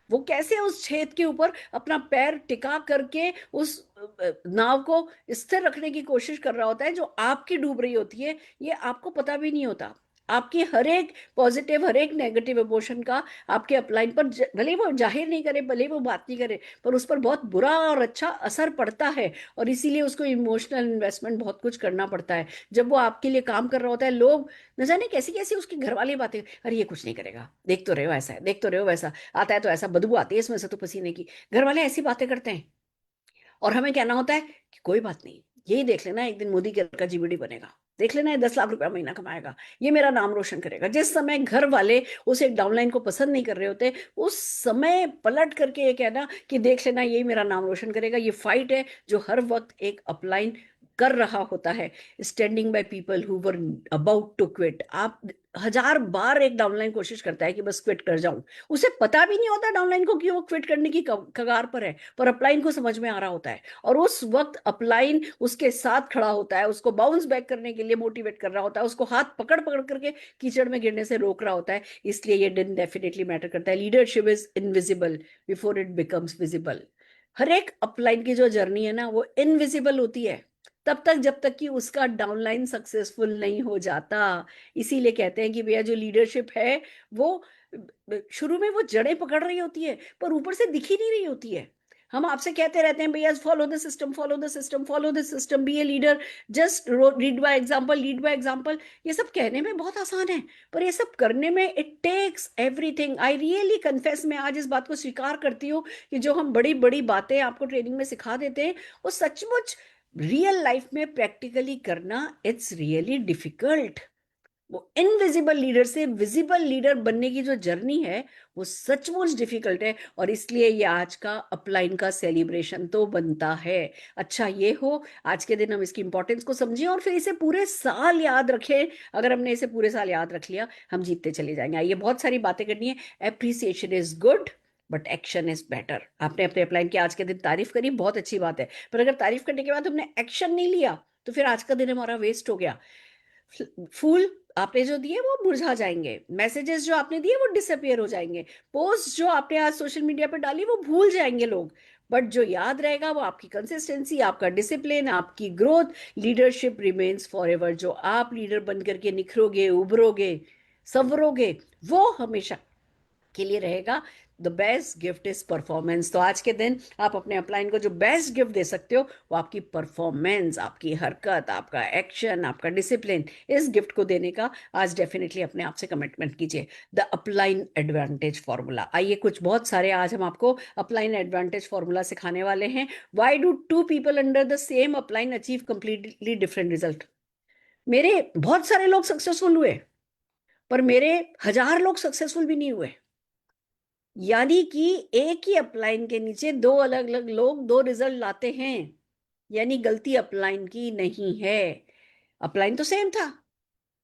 वो कैसे उस छेद के ऊपर अपना पैर टिका करके उस नाव को स्थिर रखने की कोशिश कर रहा होता है, जो आपकी डूब रही होती है, ये आपको पता भी नहीं होता। आपकी हर एक पॉजिटिव, हर एक नेगेटिव इमोशन का आपके अपलाइन पर भले वो जाहिर नहीं करे, भले वो बात नहीं करे, पर उस पर बहुत बुरा और अच्छा असर पड़ता है। और इसीलिए उसको इमोशनल इन्वेस्टमेंट बहुत कुछ करना पड़ता है। जब वो आपके लिए काम कर रहा होता है, लोग न जाने कैसी कैसी उसकी घर वाली बातें, अरे ये कुछ नहीं करेगा, देख तो रहे हो ऐसा है, देख तो रहे हो वैसा, आता है तो ऐसा, बदबू आती है इसमें से तो पसीने की। घर वाले ऐसी बातें करते हैं, और हमें कहना होता है कि कोई बात नहीं, यही देख लेना एक दिन मोदी का जीबीडी बनेगा, देख लेना ये 10 लाख रुपया महीना कमाएगा, ये मेरा नाम रोशन करेगा। जिस समय घर वाले उस एक डाउनलाइन को पसंद नहीं कर रहे होते, उस समय पलट करके ये कहना कि देख लेना यही मेरा नाम रोशन करेगा, ये फाइट है जो हर वक्त एक अपलाइन कर रहा होता है, standing by people who were about to quit. आप 1000 बार एक डाउनलाइन कोशिश करता है कि बस क्विट कर जाऊं, उसे पता भी नहीं होता डाउनलाइन को कि वो क्विट करने की कगार पर है, पर अपलाइन को समझ में आ रहा होता है। और उस वक्त अपलाइन उसके साथ खड़ा होता है, उसको बाउंस बैक करने के लिए मोटिवेट कर रहा होता है, उसको हाथ पकड़ पकड़ करके कीचड़ में गिरने से रोक रहा होता है। इसलिए ये दिन डेफिनेटली मैटर करता है। Leadership is invisible before it becomes visible. हर एक अपलाइन की जो जर्नी है ना, वो इनविजिबल होती है तब तक जब तक कि उसका डाउनलाइन सक्सेसफुल नहीं हो जाता। इसीलिए कहते हैं कि भैया जो लीडरशिप है, वो शुरू में वो जड़ें पकड़ रही होती है, पर ऊपर से दिख ही नहीं रही होती है। हम आपसे कहते रहते हैं भैया follow the system, follow the system, follow the system, be a leader, just read by example, lead by example. ये सब कहने में बहुत आसान है, पर ये सब करने में it takes everything. I really confess, मैं आज इस बात को स्वीकार करती हूँ कि जो हम बड़ी बड़ी बातें आपको ट्रेनिंग में सिखा देते हैं, वो सचमुच रियल लाइफ में प्रैक्टिकली करना इट्स रियली डिफिकल्ट। वो इनविजिबल लीडर से विजिबल लीडर बनने की जो जर्नी है, वो सचमुच डिफिकल्ट है। और इसलिए ये आज का अपलाइन का सेलिब्रेशन तो बनता है। अच्छा ये हो, आज के दिन हम इसकी इंपॉर्टेंस को समझें और फिर इसे पूरे साल याद रखें। अगर हमने इसे पूरे साल याद रख लिया, हम जीतते चले जाएंगे। आइए, बहुत सारी बातें करनी है। Appreciation is good but action is better. आपने अपने अपलाइन की आज के दिन तारीफ करी, बहुत अच्छी बात है, पर अगर तारीफ करने के बाद हमने एक्शन नहीं लिया, तो फिर आज का दिन हमारा वेस्ट हो गया। फूल आपने जो दिए वो मुरझा जाएंगे, मैसेजेस जो आपने दिए वो डिसअपियर हो जाएंगे, पोस्ट जो आपने आज सोशल मीडिया पर डाली वो भूल जाएंगे लोग, बट जो याद रहेगा वो आपकी कंसिस्टेंसी, आपका डिसिप्लिन, आपकी growth. Leadership remains for ever. जो आप लीडर बन करके निखरोगे, उभरोगे, संवरोगे, वो हमेशा के लिए रहेगा। The best gift is performance. तो आज के दिन आप अपने अपलाइन को जो बेस्ट गिफ्ट दे सकते हो, वो आपकी परफॉर्मेंस, आपकी हरकत, आपका एक्शन, आपका डिसिप्लिन। इस गिफ्ट को देने का आज डेफिनेटली अपने आप से कमिटमेंट कीजिए। The upline advantage formula. आइए, कुछ बहुत सारे आज हम आपको अपलाइन एडवांटेज फॉर्मूला सिखाने वाले हैं। Why do two people under the same upline achieve completely different result? मेरे बहुत सारे लोग सक्सेसफुल हुए, पर मेरे 1000 लोग सक्सेसफुल भी नहीं हुए। यानी कि एक ही अपलाइन के नीचे दो अलग अलग लोग दो रिजल्ट लाते हैं, यानी गलती अपलाइन की नहीं है। अपलाइन तो सेम था,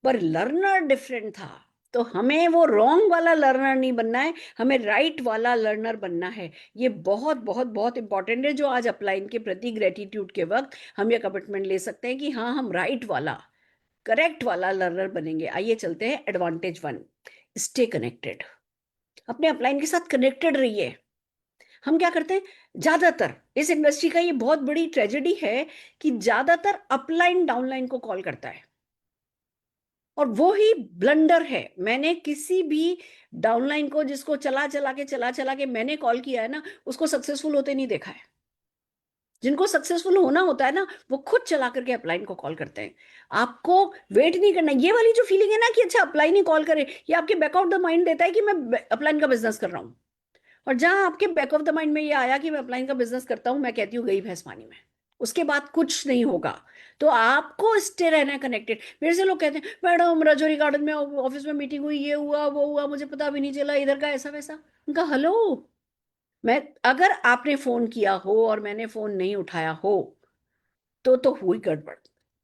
पर लर्नर डिफरेंट था। तो हमें वो रॉन्ग वाला लर्नर नहीं बनना है, हमें राइट वाला लर्नर बनना है। ये बहुत बहुत बहुत इंपॉर्टेंट है, जो आज अपलाइन के प्रति ग्रेटिट्यूड के वक्त हम ये कमिटमेंट ले सकते हैं कि हाँ, हम राइट वाला, करेक्ट वाला लर्नर बनेंगे। आइए चलते हैं एडवांटेज 1। Stay connected. अपने अपलाइन के साथ कनेक्टेड रहिए। हम क्या करते हैं, ज्यादातर इस इंडस्ट्री का ये बहुत बड़ी ट्रेजेडी है कि ज्यादातर अपलाइन डाउनलाइन को कॉल करता है, और वो ही ब्लंडर है। मैंने किसी भी डाउनलाइन को जिसको चला चला के मैंने कॉल किया है ना, उसको सक्सेसफुल होते नहीं देखा है। जिनको सक्सेसफुल होना होता है ना, वो खुद चला करके अपलाइन को कॉल करते हैं। आपको वेट नहीं करना। ये वाली जो फीलिंग है ना कि अच्छा अपलाइन ही कॉल करे, ये आपके बैक ऑफ द माइंड देता है कि मैं अपलाइन का बिजनेस कर रहा हूं। और जहां आपके बैक ऑफ द माइंड में ये आया कि मैं अपलाइन का बिजनेस करता हूं, मैं कहती हूँ गई भैंस पानी में। उसके बाद कुछ नहीं होगा। तो आपको स्टे रहना है कनेक्टेड। मेरे से लोग कहते हैं मैडम राजौरी गार्डन में ऑफिस में मीटिंग हुई, ये हुआ वो हुआ, मुझे पता भी नहीं चला, इधर का ऐसा वैसा। उनका हेलो, मैं अगर आपने फोन किया हो और मैंने फोन नहीं उठाया हो तो हुई गड़बड़।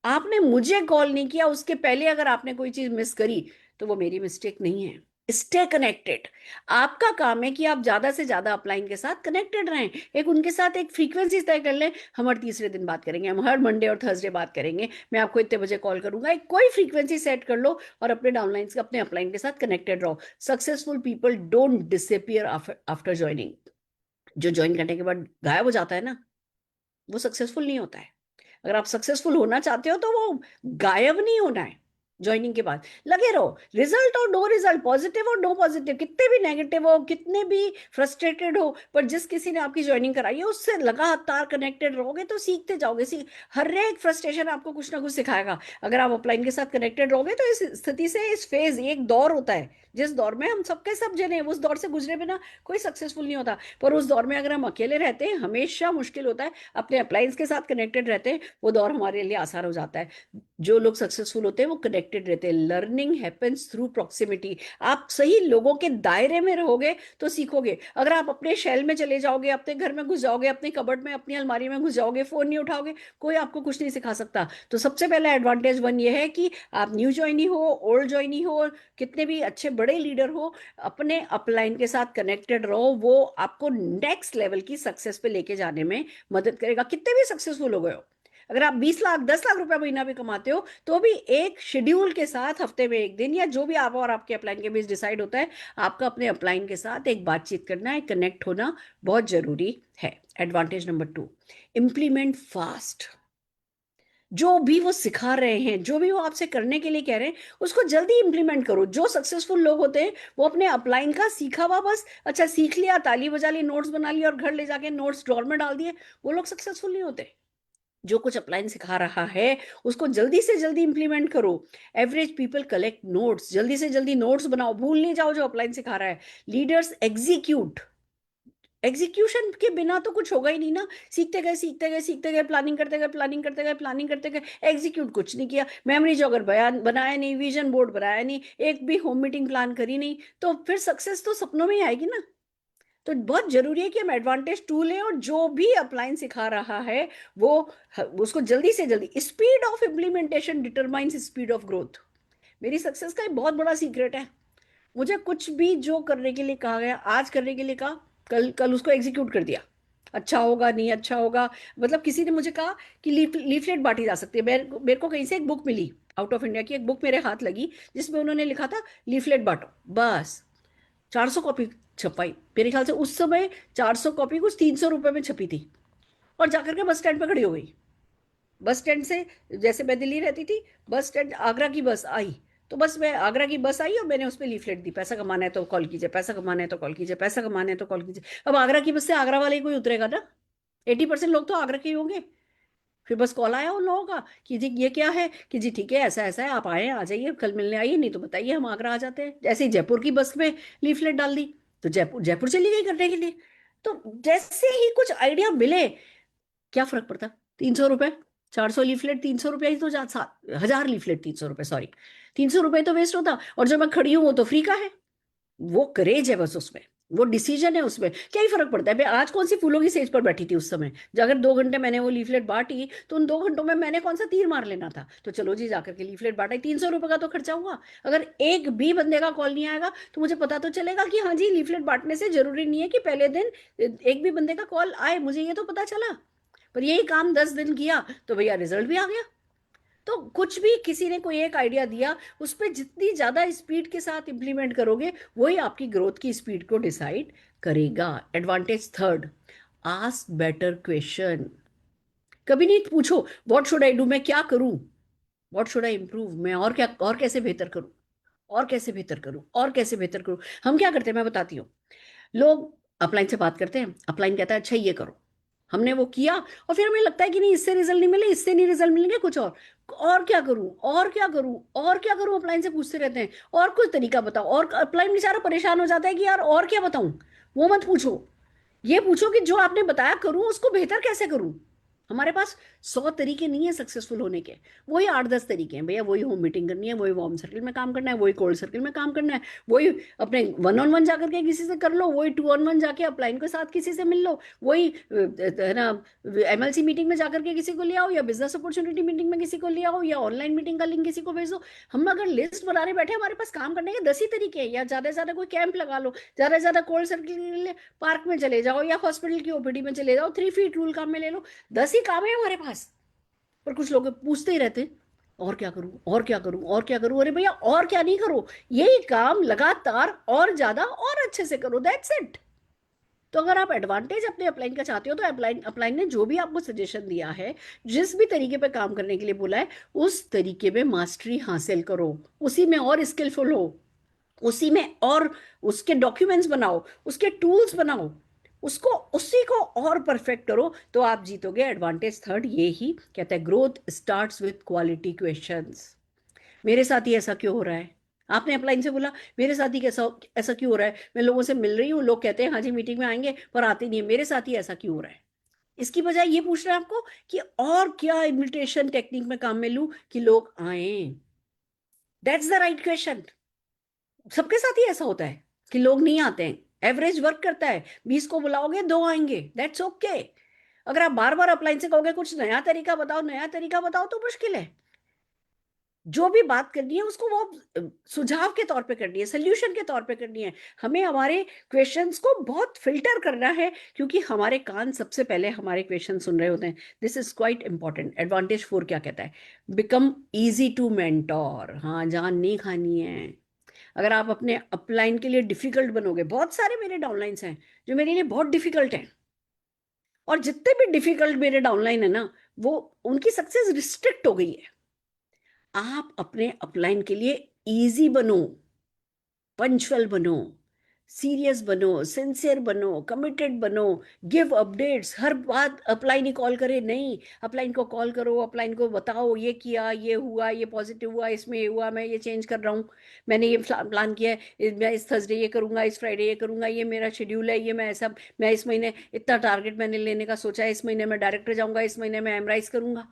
आपने मुझे कॉल नहीं किया उसके पहले अगर आपने कोई चीज मिस करी तो वो मेरी मिस्टेक नहीं है। Stay connected. आपका काम है कि आप ज्यादा से ज्यादा अपलाइन के साथ कनेक्टेड रहें। एक उनके साथ एक फ्रीक्वेंसी तय कर लें, हम हर तीसरे दिन बात करेंगे, हम हर मंडे और थर्सडे बात करेंगे, मैं आपको इतने बजे कॉल करूंगा। एक कोई फ्रीक्वेंसी सेट कर लो और अपने डाउनलाइंस अपने अपलाइन के साथ कनेक्टेड रहो। Successful people don't disappear after joining. जो ज्वाइन करने के बाद गायब हो जाता है ना, वो सक्सेसफुल नहीं होता है। अगर आप सक्सेसफुल होना चाहते हो तो वो गायब नहीं होना है। ज्वाइनिंग के बाद लगे रहो, रिजल्ट और नो रिजल्ट, पॉजिटिव और नो पॉजिटिव, कितने भी नेगेटिव हो, कितने भी फ्रस्ट्रेटेड हो, पर जिस किसी ने आपकी ज्वाइनिंग कराई है उससे लगातार कनेक्टेड रहोगे तो सीखते जाओगे। हर एक फ्रस्ट्रेशन आपको कुछ ना कुछ सिखाएगा। अगर आप अपलाइन के साथ कनेक्टेड रहोगे तो इस स्थिति से, इस फेज, एक दौर होता है जिस दौर में हम सबके सब जने उस दौर से गुजरे बिना कोई सक्सेसफुल नहीं होता। पर उस दौर में अगर हम अकेले रहते हैं हमेशा मुश्किल होता है। अपने अप्लायंस के साथ कनेक्टेड रहते हैं, वो दौर हमारे लिए आसान हो जाता है। जो लोग सक्सेसफुल होते हैं वो कनेक्टेड रहते हैं। Learning happens through proximity. आप सही लोगों के दायरे में रहोगे तो सीखोगे। अगर आप अपने शेल में चले जाओगे, अपने घर में घुस जाओगे, अपने कबर्ड में, अपनी अलमारी में घुस जाओगे, फोन नहीं उठाओगे, कोई आपको कुछ नहीं सिखा सकता। तो सबसे पहला एडवांटेज वन ये है कि आप न्यू ज्वाइनी हो, ओल्ड ज्वाइनी हो, कितने भी अच्छे बड़े लीडर हो, अपने अपलाइन के साथ कनेक्टेड रहो। वो आपको नेक्स्ट लेवल की सक्सेस पे लेके जाने में मदद करेगा। कितने भी सक्सेसफुल हो गए हो, अगर आप 20 लाख 10 लाख रुपया महीना भी कमाते हो तो भी एक शेड्यूल के साथ हफ्ते में एक दिन या जो भी आप और आपके अपलाइन के बीच डिसाइड होता है, आपका अपने अपलाइन के साथ एक बातचीत करना है, कनेक्ट होना बहुत जरूरी है। Advantage number 2, implement fast. जो भी वो सिखा रहे हैं, जो भी वो आपसे करने के लिए कह रहे हैं, उसको जल्दी इंप्लीमेंट करो। जो सक्सेसफुल लोग होते हैं वो अपने अपलाइन का सीखा हुआ बस, अच्छा सीख लिया, ताली बजा ली, नोट्स बना लिया और घर ले जाके नोट्स ड्रॉर में डाल दिए, वो लोग सक्सेसफुल नहीं होते। जो कुछ अपलाइन सिखा रहा है उसको जल्दी से जल्दी इंप्लीमेंट करो। एवरेज पीपल कलेक्ट नोट्स, जल्दी से जल्दी नोट्स बनाओ, भूल नहीं जाओ जो अपलाइन सिखा रहा है। Leaders execute. एग्जीक्यूशन के बिना तो कुछ होगा ही नहीं ना। सीखते गए सीखते गए सीखते गए, प्लानिंग करते गए प्लानिंग करते गए प्लानिंग करते गए, एग्जीक्यूट कुछ नहीं किया, मेमोरी जॉगर बयान बनाया नहीं, विजन बोर्ड बनाया नहीं, एक भी होम मीटिंग प्लान करी नहीं, तो फिर सक्सेस तो सपनों में ही आएगी ना। तो बहुत जरूरी है कि हम एडवांटेज टू लें और जो भी अपलाइन सिखा रहा है वो उसको जल्दी से जल्दी। Speed of implementation determines speed of growth. मेरी सक्सेस का एक बहुत बड़ा सीक्रेट है। मुझे कुछ भी जो करने के लिए कहा गया, आज करने के लिए कहा, कल कल उसको एग्जीक्यूट कर दिया। अच्छा होगा नहीं अच्छा होगा, मतलब किसी ने मुझे कहा कि लीफलेट बांटी जा सकती है, मेरे को कहीं से एक बुक मिली, आउट ऑफ इंडिया की एक बुक मेरे हाथ लगी जिसमें उन्होंने लिखा था लीफलेट बांटो, बस 400 कॉपी छपाई। मेरे ख्याल से उस समय 400 कॉपी कुछ 300 रुपए में छपी थी, और जाकर के बस स्टैंड पे खड़ी हो गई। बस स्टैंड से, जैसे मैं दिल्ली रहती थी, बस स्टैंड आगरा की बस आई, तो बस मैं आगरा की बस आई और मैंने उस पर लीफलेट दी, पैसा कमाना है तो कॉल कीजिए, पैसा कमाना है तो कॉल कीजिए, पैसा कमाना है तो कॉल कीजिए। अब आगरा की बस से आगरा वाले ही कोई उतरेगा ना, 80% लोग तो आगरा के ही होंगे। फिर बस कॉल आया उन लोगों का कि जी ये क्या है, कि जी ठीक है ऐसा ऐसा है, आप आए आ जाइए, कल मिलने आइए, नहीं तो बताइए हम आगरा आ जाते हैं। जैसे ही जयपुर की बस में लीफलेट डाल दी तो जयपुर जयपुर चली गई करने के लिए। तो जैसे ही कुछ आइडिया मिले, क्या फर्क पड़ता, 300 रुपए, 400 लीफलेट 300 रुपया ही तो 1000 लीफलेट 300 रुपए, सॉरी 300 रुपए तो वेस्ट होता, और जो मैं खड़ी हूं वो तो फ्री का है। वो करेज है बस उसमें, वो डिसीजन है उसमें, क्या ही फर्क पड़ता है। मैं आज कौन सी फूलों की सेज पर बैठी थी उस समय, अगर 2 घंटे मैंने वो लीफलेट बांटी तो उन 2 घंटों में मैंने कौन सा तीर मार लेना था। तो चलो जी जाकर के लीफलेट बांटा, 300 रुपए का तो खर्चा हुआ। अगर एक भी बंदे का कॉल नहीं आएगा तो मुझे पता तो चलेगा कि हाँ जी लीफलेट बांटने से जरूरी नहीं है कि पहले दिन एक भी बंदे का कॉल आए, मुझे ये तो पता चला। पर यही काम 10 दिन किया तो भैया रिजल्ट भी आ गया। तो कुछ भी किसी ने कोई एक आइडिया दिया, उस पर जितनी ज्यादा स्पीड के साथ इंप्लीमेंट करोगे वही आपकी ग्रोथ की स्पीड को डिसाइड करेगा। Advantage third, ask better question. कभी नहीं पूछो व्हाट शुड आई डू, मैं क्या करूं, व्हाट शुड आई इंप्रूव, मैं और क्या और कैसे बेहतर करूं, और कैसे बेहतर करूं, और कैसे बेहतर करूं। हम क्या करते हैं मैं बताती हूँ। लोग अपलाइन से बात करते हैं, अपलाइन कहता है अच्छा ये करो, हमने वो किया और फिर हमें लगता है कि नहीं इससे रिजल्ट नहीं मिले, इससे नहीं रिजल्ट मिलेंगे, कुछ और क्या करूं, और क्या करूं, और क्या करूं, अपलाइन से पूछते रहते हैं और कुछ तरीका बताओ। और अपलाइन बेचारा परेशान हो जाता है कि यार और क्या बताऊं। वो मत पूछो, ये पूछो कि जो आपने बताया करूं उसको बेहतर कैसे करूं। हमारे पास 100 तरीके नहीं है सक्सेसफुल होने के, वही 8-10 तरीके हैं भैया। वही होम मीटिंग करनी है, वही वार्म सर्कल में काम करना है, वही कोल्ड सर्कल में काम करना है, वही अपने 1-on-1 जाकर के किसी से कर लो, वही 2-on-1 जाके अपलाइन के साथ किसी से मिल लो, वही है ना एमएलसी मीटिंग में जाकर के किसी को ले आओ, या बिजनेस अपॉर्चुनिटी मीटिंग में किसी को ले आओ, या ऑनलाइन मीटिंग का लिंक किसी को भेज दो। हम अगर लिस्ट बनाने बैठे, हमारे पास काम करने के 10 ही तरीके हैं। या ज्यादा से ज्यादा कोई कैंप लगा लो, ज्यादा से ज्यादा कोल्ड सर्कल के लिए पार्क में चले जाओ, या हॉस्पिटल की ओपीडी में चले जाओ, 3 फीट रूल काम में ले लो। 10 ही काम है हमारे पास। पर कुछ लोग पूछते ही रहते, और क्या करूं, और क्या करूं, और क्या करूं। अरे भैया और क्या नहीं करो, यही काम लगातार और ज्यादा और अच्छे से करो, दैट्स इट। तो अगर आप एडवांटेज अपने अपलाइन का चाहते हो, तो अपलाइन ने जो भी आपको सजेशन दिया है, जिस भी तरीके पे काम करने के लिए बोला है, उस तरीके में मास्टरी हासिल करो, उसी में और स्किलफुल हो, उसी में और उसके डॉक्यूमेंट्स बनाओ, उसके टूल्स बनाओ, उसको उसी को और परफेक्ट करो, तो आप जीतोगे। एडवांटेज थर्ड ये ही कहता है, growth starts with quality questions. मेरे साथ ही ऐसा क्यों हो रहा है? आपने अपलाइन से बोला, मेरे साथ ही कैसा ऐसा क्यों हो रहा है? मैं लोगों से मिल रही हूँ, लोग कहते हैं हाँ जी मीटिंग में आएंगे, पर आते नहीं है, मेरे साथ ही ऐसा क्यों हो रहा है? इसकी बजाय ये पूछ रहे हैं आपको कि और क्या इन्विटेशन टेक्निक में काम में लूं कि लोग आए। That's the right question. सबके साथ ही ऐसा होता है कि लोग नहीं आते हैं, एवरेज वर्क करता है, 20 को बुलाओगे 2 आएंगे, दैट्स ओके। अगर आप बार बार अपलाइन से कहोगे कुछ नया तरीका बताओ, नया तरीका बताओ, तो मुश्किल है। जो भी बात करनी है उसको वो सुझाव के तौर पे करनी है, सोल्यूशन के तौर पे करनी है। हमें हमारे क्वेश्चंस को बहुत फिल्टर करना है, क्योंकि हमारे कान सबसे पहले हमारे क्वेश्चन सुन रहे होते हैं। This is quite important. Advantage 4 क्या कहता है? Become easy to mentor. हाँ, जान नहीं खानी है। अगर आप अपने अपलाइन के लिए डिफिकल्ट बनोगे, बहुत सारे मेरे डाउनलाइंस हैं जो मेरे लिए बहुत डिफिकल्ट हैं, और जितने भी डिफिकल्ट मेरे डाउनलाइन है ना, वो उनकी सक्सेस रिस्ट्रिक्ट हो गई है। आप अपने अपलाइन के लिए इजी बनो, पंचुअल बनो, सीरियस बनो, सिंसियर बनो, कमिटेड बनो, गिव अपडेट्स। हर बात अपलाइन ही कॉल करे नहीं, अपलाइन को कॉल करो, अपलाइन को बताओ ये किया, ये हुआ, ये पॉजिटिव हुआ, इसमें ये हुआ, मैं ये चेंज कर रहा हूँ, मैंने ये प्लान किया है, मैं इस थर्सडे ये करूंगा, इस फ्राइडे ये करूंगा, ये मेरा शेड्यूल है, ये मैं ऐसा, मैं इस महीने इतना टारगेट मैंने लेने का सोचा है, इस महीने मैं डायरेक्टर जाऊंगा, इस महीने मैं एमराइज करूंगा।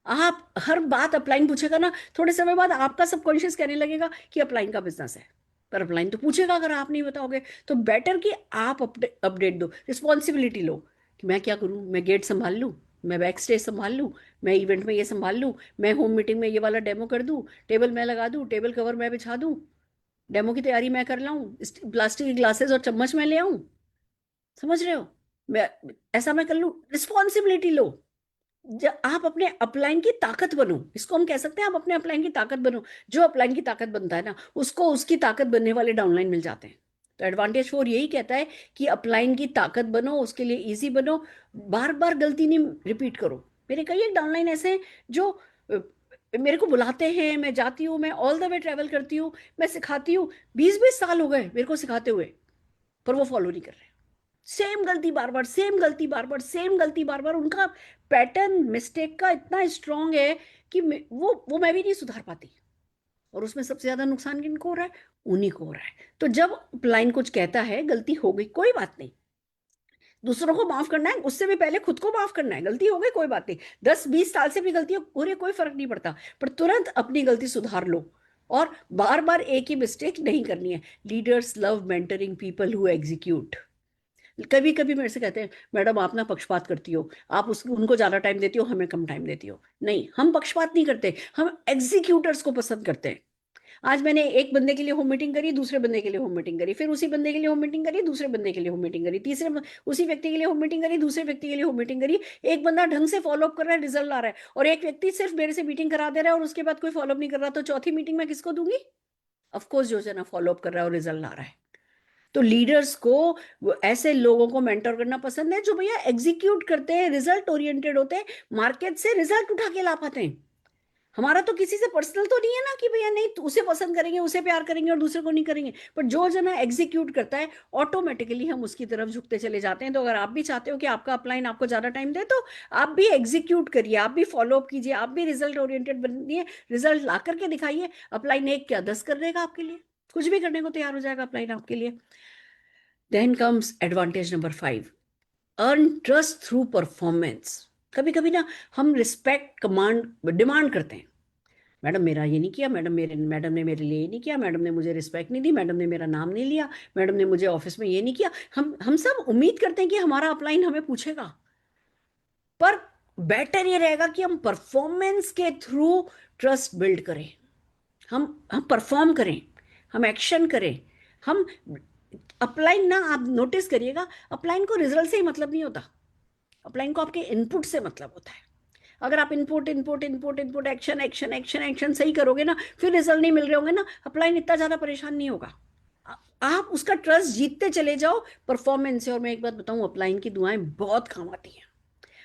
आप हर बात अपलाइन पूछेगा ना, थोड़े समय बाद आपका सबकॉन्शियस कहने लगेगा कि अपलाइन का बिजनेस है। पर अपलाइन तो पूछेगा अगर आप नहीं बताओगे। तो बेटर कि आप अपडेट दो, रिस्पॉन्सिबिलिटी लो कि मैं क्या करूं, मैं गेट संभाल लूं, मैं बैक स्टेज संभाल लूं, मैं इवेंट में ये संभाल लूं, मैं होम मीटिंग में ये वाला डेमो कर दूं, टेबल मैं लगा दूं, टेबल कवर मैं बिछा दूं, डेमो की तैयारी मैं कर लाऊं, प्लास्टिक के ग्लासेस और चम्मच मैं ले आऊं। समझ रहे हो? मैं ऐसा मैं कर लूं। रिस्पॉन्सिबिलिटी लो। जब आप अपने अपलाइन की ताकत बनो, इसको हम कह सकते हैं, आप अपने अपलाइन की ताकत बनो। जो अपलाइन की ताकत बनता है ना, उसको उसकी ताकत बनने वाले डाउनलाइन मिल जाते हैं। तो एडवांटेज 4 यही कहता है कि अपलाइन की ताकत बनो, उसके लिए इजी बनो, बार बार गलती नहीं रिपीट करो। मेरे कई एक डाउनलाइन ऐसे हैं जो मेरे को बुलाते हैं, मैं जाती हूँ, मैं ऑल द वे ट्रेवल करती हूँ, मैं सिखाती हूँ, 20-20 साल हो गए मेरे को सिखाते हुए, पर वो फॉलो नहीं कर रहे। सेम गलती बार बार, सेम गलती बार बार, सेम गलती बार बार। उनका पैटर्न मिस्टेक का इतना स्ट्रांग है कि वो मैं भी नहीं सुधार पाती। और उसमें सबसे ज्यादा नुकसान किनको हो रहा है? उन्हीं को हो रहा है। तो जब लाइन कुछ कहता है, गलती हो गई कोई बात नहीं, दूसरों को माफ करना है, उससे भी पहले खुद को माफ करना है। गलती हो गई कोई बात नहीं, 10-20 साल से भी गलती हो रही है, कोई फर्क नहीं पड़ता, पर तुरंत अपनी गलती सुधार लो, और बार बार एक ही मिस्टेक नहीं करनी है। Leaders love mentoring people who execute. कभी कभी मेरे से कहते हैं, मैडम आप ना पक्षपात करती हो, आप उस उनको ज्यादा टाइम देती हो, हमें कम टाइम देती हो। नहीं, हम पक्षपात नहीं करते, हम एग्जीक्यूटर्स को पसंद करते हैं। आज मैंने एक बंदे के लिए होम मीटिंग करी, दूसरे बंदे के लिए होम मीटिंग करी, फिर उसी बंदे के लिए होम मीटिंग करी, दूसरे बंदे के लिए होम मीटिंग करी, उसी व्यक्ति के लिए होम मीटिंग करी, दूसरे व्यक्ति के लिए होम मीटिंग करी। एक बंदा ढंग से फॉलोअप कर रहा है, रिजल्ट ला रहा है, और एक व्यक्ति सिर्फ मेरे से मीटिंग करा दे रहा है और उसके बाद कोई फॉलोअप नहीं कर रहा। तो चौथी मीटिंग मैं किसको दूंगी? ऑफकोर्स जो जना फॉलोअप कर रहा है और रिजल्ट ला रहा है। तो लीडर्स को ऐसे लोगों को मेंटर करना पसंद है जो भैया एग्जीक्यूट करते हैं, रिजल्ट ओरिएंटेड होते हैं, मार्केट से रिजल्ट उठा के ला पाते हैं। हमारा तो किसी से पर्सनल तो नहीं है ना कि भैया नहीं उसे पसंद करेंगे, उसे प्यार करेंगे और दूसरे को नहीं करेंगे, पर जो जना एग्जीक्यूट करता है ऑटोमेटिकली हम उसकी तरफ झुकते चले जाते हैं। तो अगर आप भी चाहते हो कि आपका अपलाइन आपको ज्यादा टाइम दे, तो आप भी एग्जीक्यूट करिए, आप भी फॉलोअप कीजिए, आप भी रिजल्ट ओरिएंटेड बनिए, रिजल्ट ला करके दिखाइए। अपलाइन एक क्या 10 कर देगा आपके लिए, कुछ भी करने को तैयार हो जाएगा अपलाइन आपके लिए। Then comes advantage number 5. Earn trust through performance. कभी कभी ना हम रिस्पेक्ट कमांड डिमांड करते हैं, मैडम मेरा ये नहीं किया, मैडम ने मेरे लिए ये नहीं किया, मैडम ने मुझे रिस्पेक्ट नहीं दी, मैडम ने मेरा नाम नहीं लिया, मैडम ने मुझे ऑफिस में ये नहीं किया। हम सब उम्मीद करते हैं कि हमारा अपलाइन हमें पूछेगा, पर बेटर ये रहेगा कि हम परफॉर्मेंस के थ्रू ट्रस्ट बिल्ड करें। हम परफॉर्म करें, हम एक्शन करें, हम अपलाइन ना, आप नोटिस करिएगा, अपलाइन को रिजल्ट से ही मतलब नहीं होता, अपलाइन को आपके इनपुट से मतलब होता है। अगर आप input input input input action action action action सही करोगे ना, फिर रिजल्ट नहीं मिल रहे होंगे ना, अपलाइन इतना ज्यादा परेशान नहीं होगा। आप उसका ट्रस्ट जीतते चले जाओ परफॉर्मेंस से। और मैं एक बात बताऊं, अपलाइन की दुआएं बहुत काम आती हैं।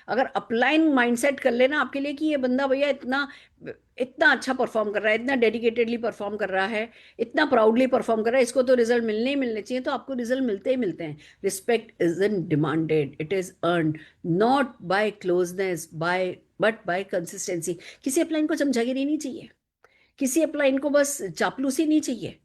अगर अपलाइन माइंडसेट कर लेना आपके लिए कि ये बंदा भैया इतना इतना अच्छा परफॉर्म कर रहा है, इतना डेडिकेटेडली परफॉर्म कर रहा है, इतना प्राउडली परफॉर्म कर रहा है, इसको तो रिजल्ट मिलने ही मिलने चाहिए, तो आपको रिजल्ट मिलते ही मिलते हैं। Respect is in demanded, it is earned, not by closeness by but by consistency. किसी अपलाइन को चमचागिरी नहीं चाहिए, किसी अपलाइन को बस चापलूसी नहीं चाहिए,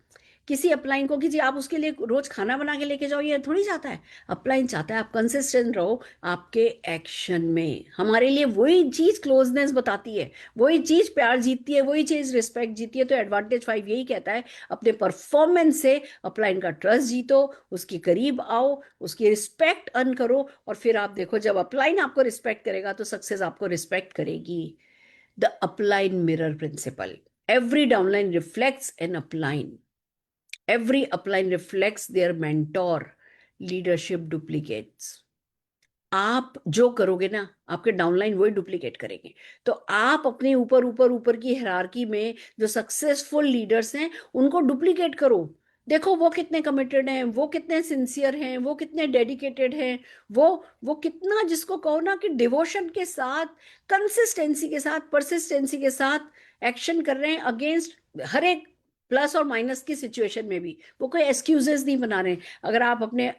किसी अपलाइन को कि जी आप उसके लिए रोज खाना बना के लेके जाओ, ये थोड़ी चाहता है। अपलाइन चाहता है आप कंसिस्टेंट रहो आपके एक्शन में। हमारे लिए वही चीज क्लोजनेस बताती है, वही चीज प्यार जीतती है, वही चीज रिस्पेक्ट जीतती है। तो एडवांटेज 5 यही कहता है, अपने परफॉर्मेंस से अपलाइन का ट्रस्ट जीतो, उसके करीब आओ, उसकी रिस्पेक्ट अर्न करो, और फिर आप देखो जब अपलाइन आपको रिस्पेक्ट करेगा तो सक्सेस आपको रिस्पेक्ट करेगी। The upline mirror principal, every downline reflects an upline, every upline reflects their mentor, leadership duplicates। आप जो करोगे ना, आपके डाउनलाइन वही डुप्लीकेट करेंगे। तो आप अपने ऊपर ऊपर ऊपर की हायरार्की में जो सक्सेसफुल लीडर्स हैं उनको डुप्लीकेट करो। देखो वो कितने कमिटेड हैं, वो कितने सिंसियर हैं, वो कितने डेडिकेटेड हैं, वो कितना, जिसको कहो ना कि डिवोशन के साथ, कंसिस्टेंसी के साथ, परसिस्टेंसी के साथ एक्शन कर रहे हैं अगेंस्ट हर एक प्लस और माइनस की सिचुएशन में भी। वो कोई एक्सक्यूजेस नहीं बना रहे हैं। अगर आप अपने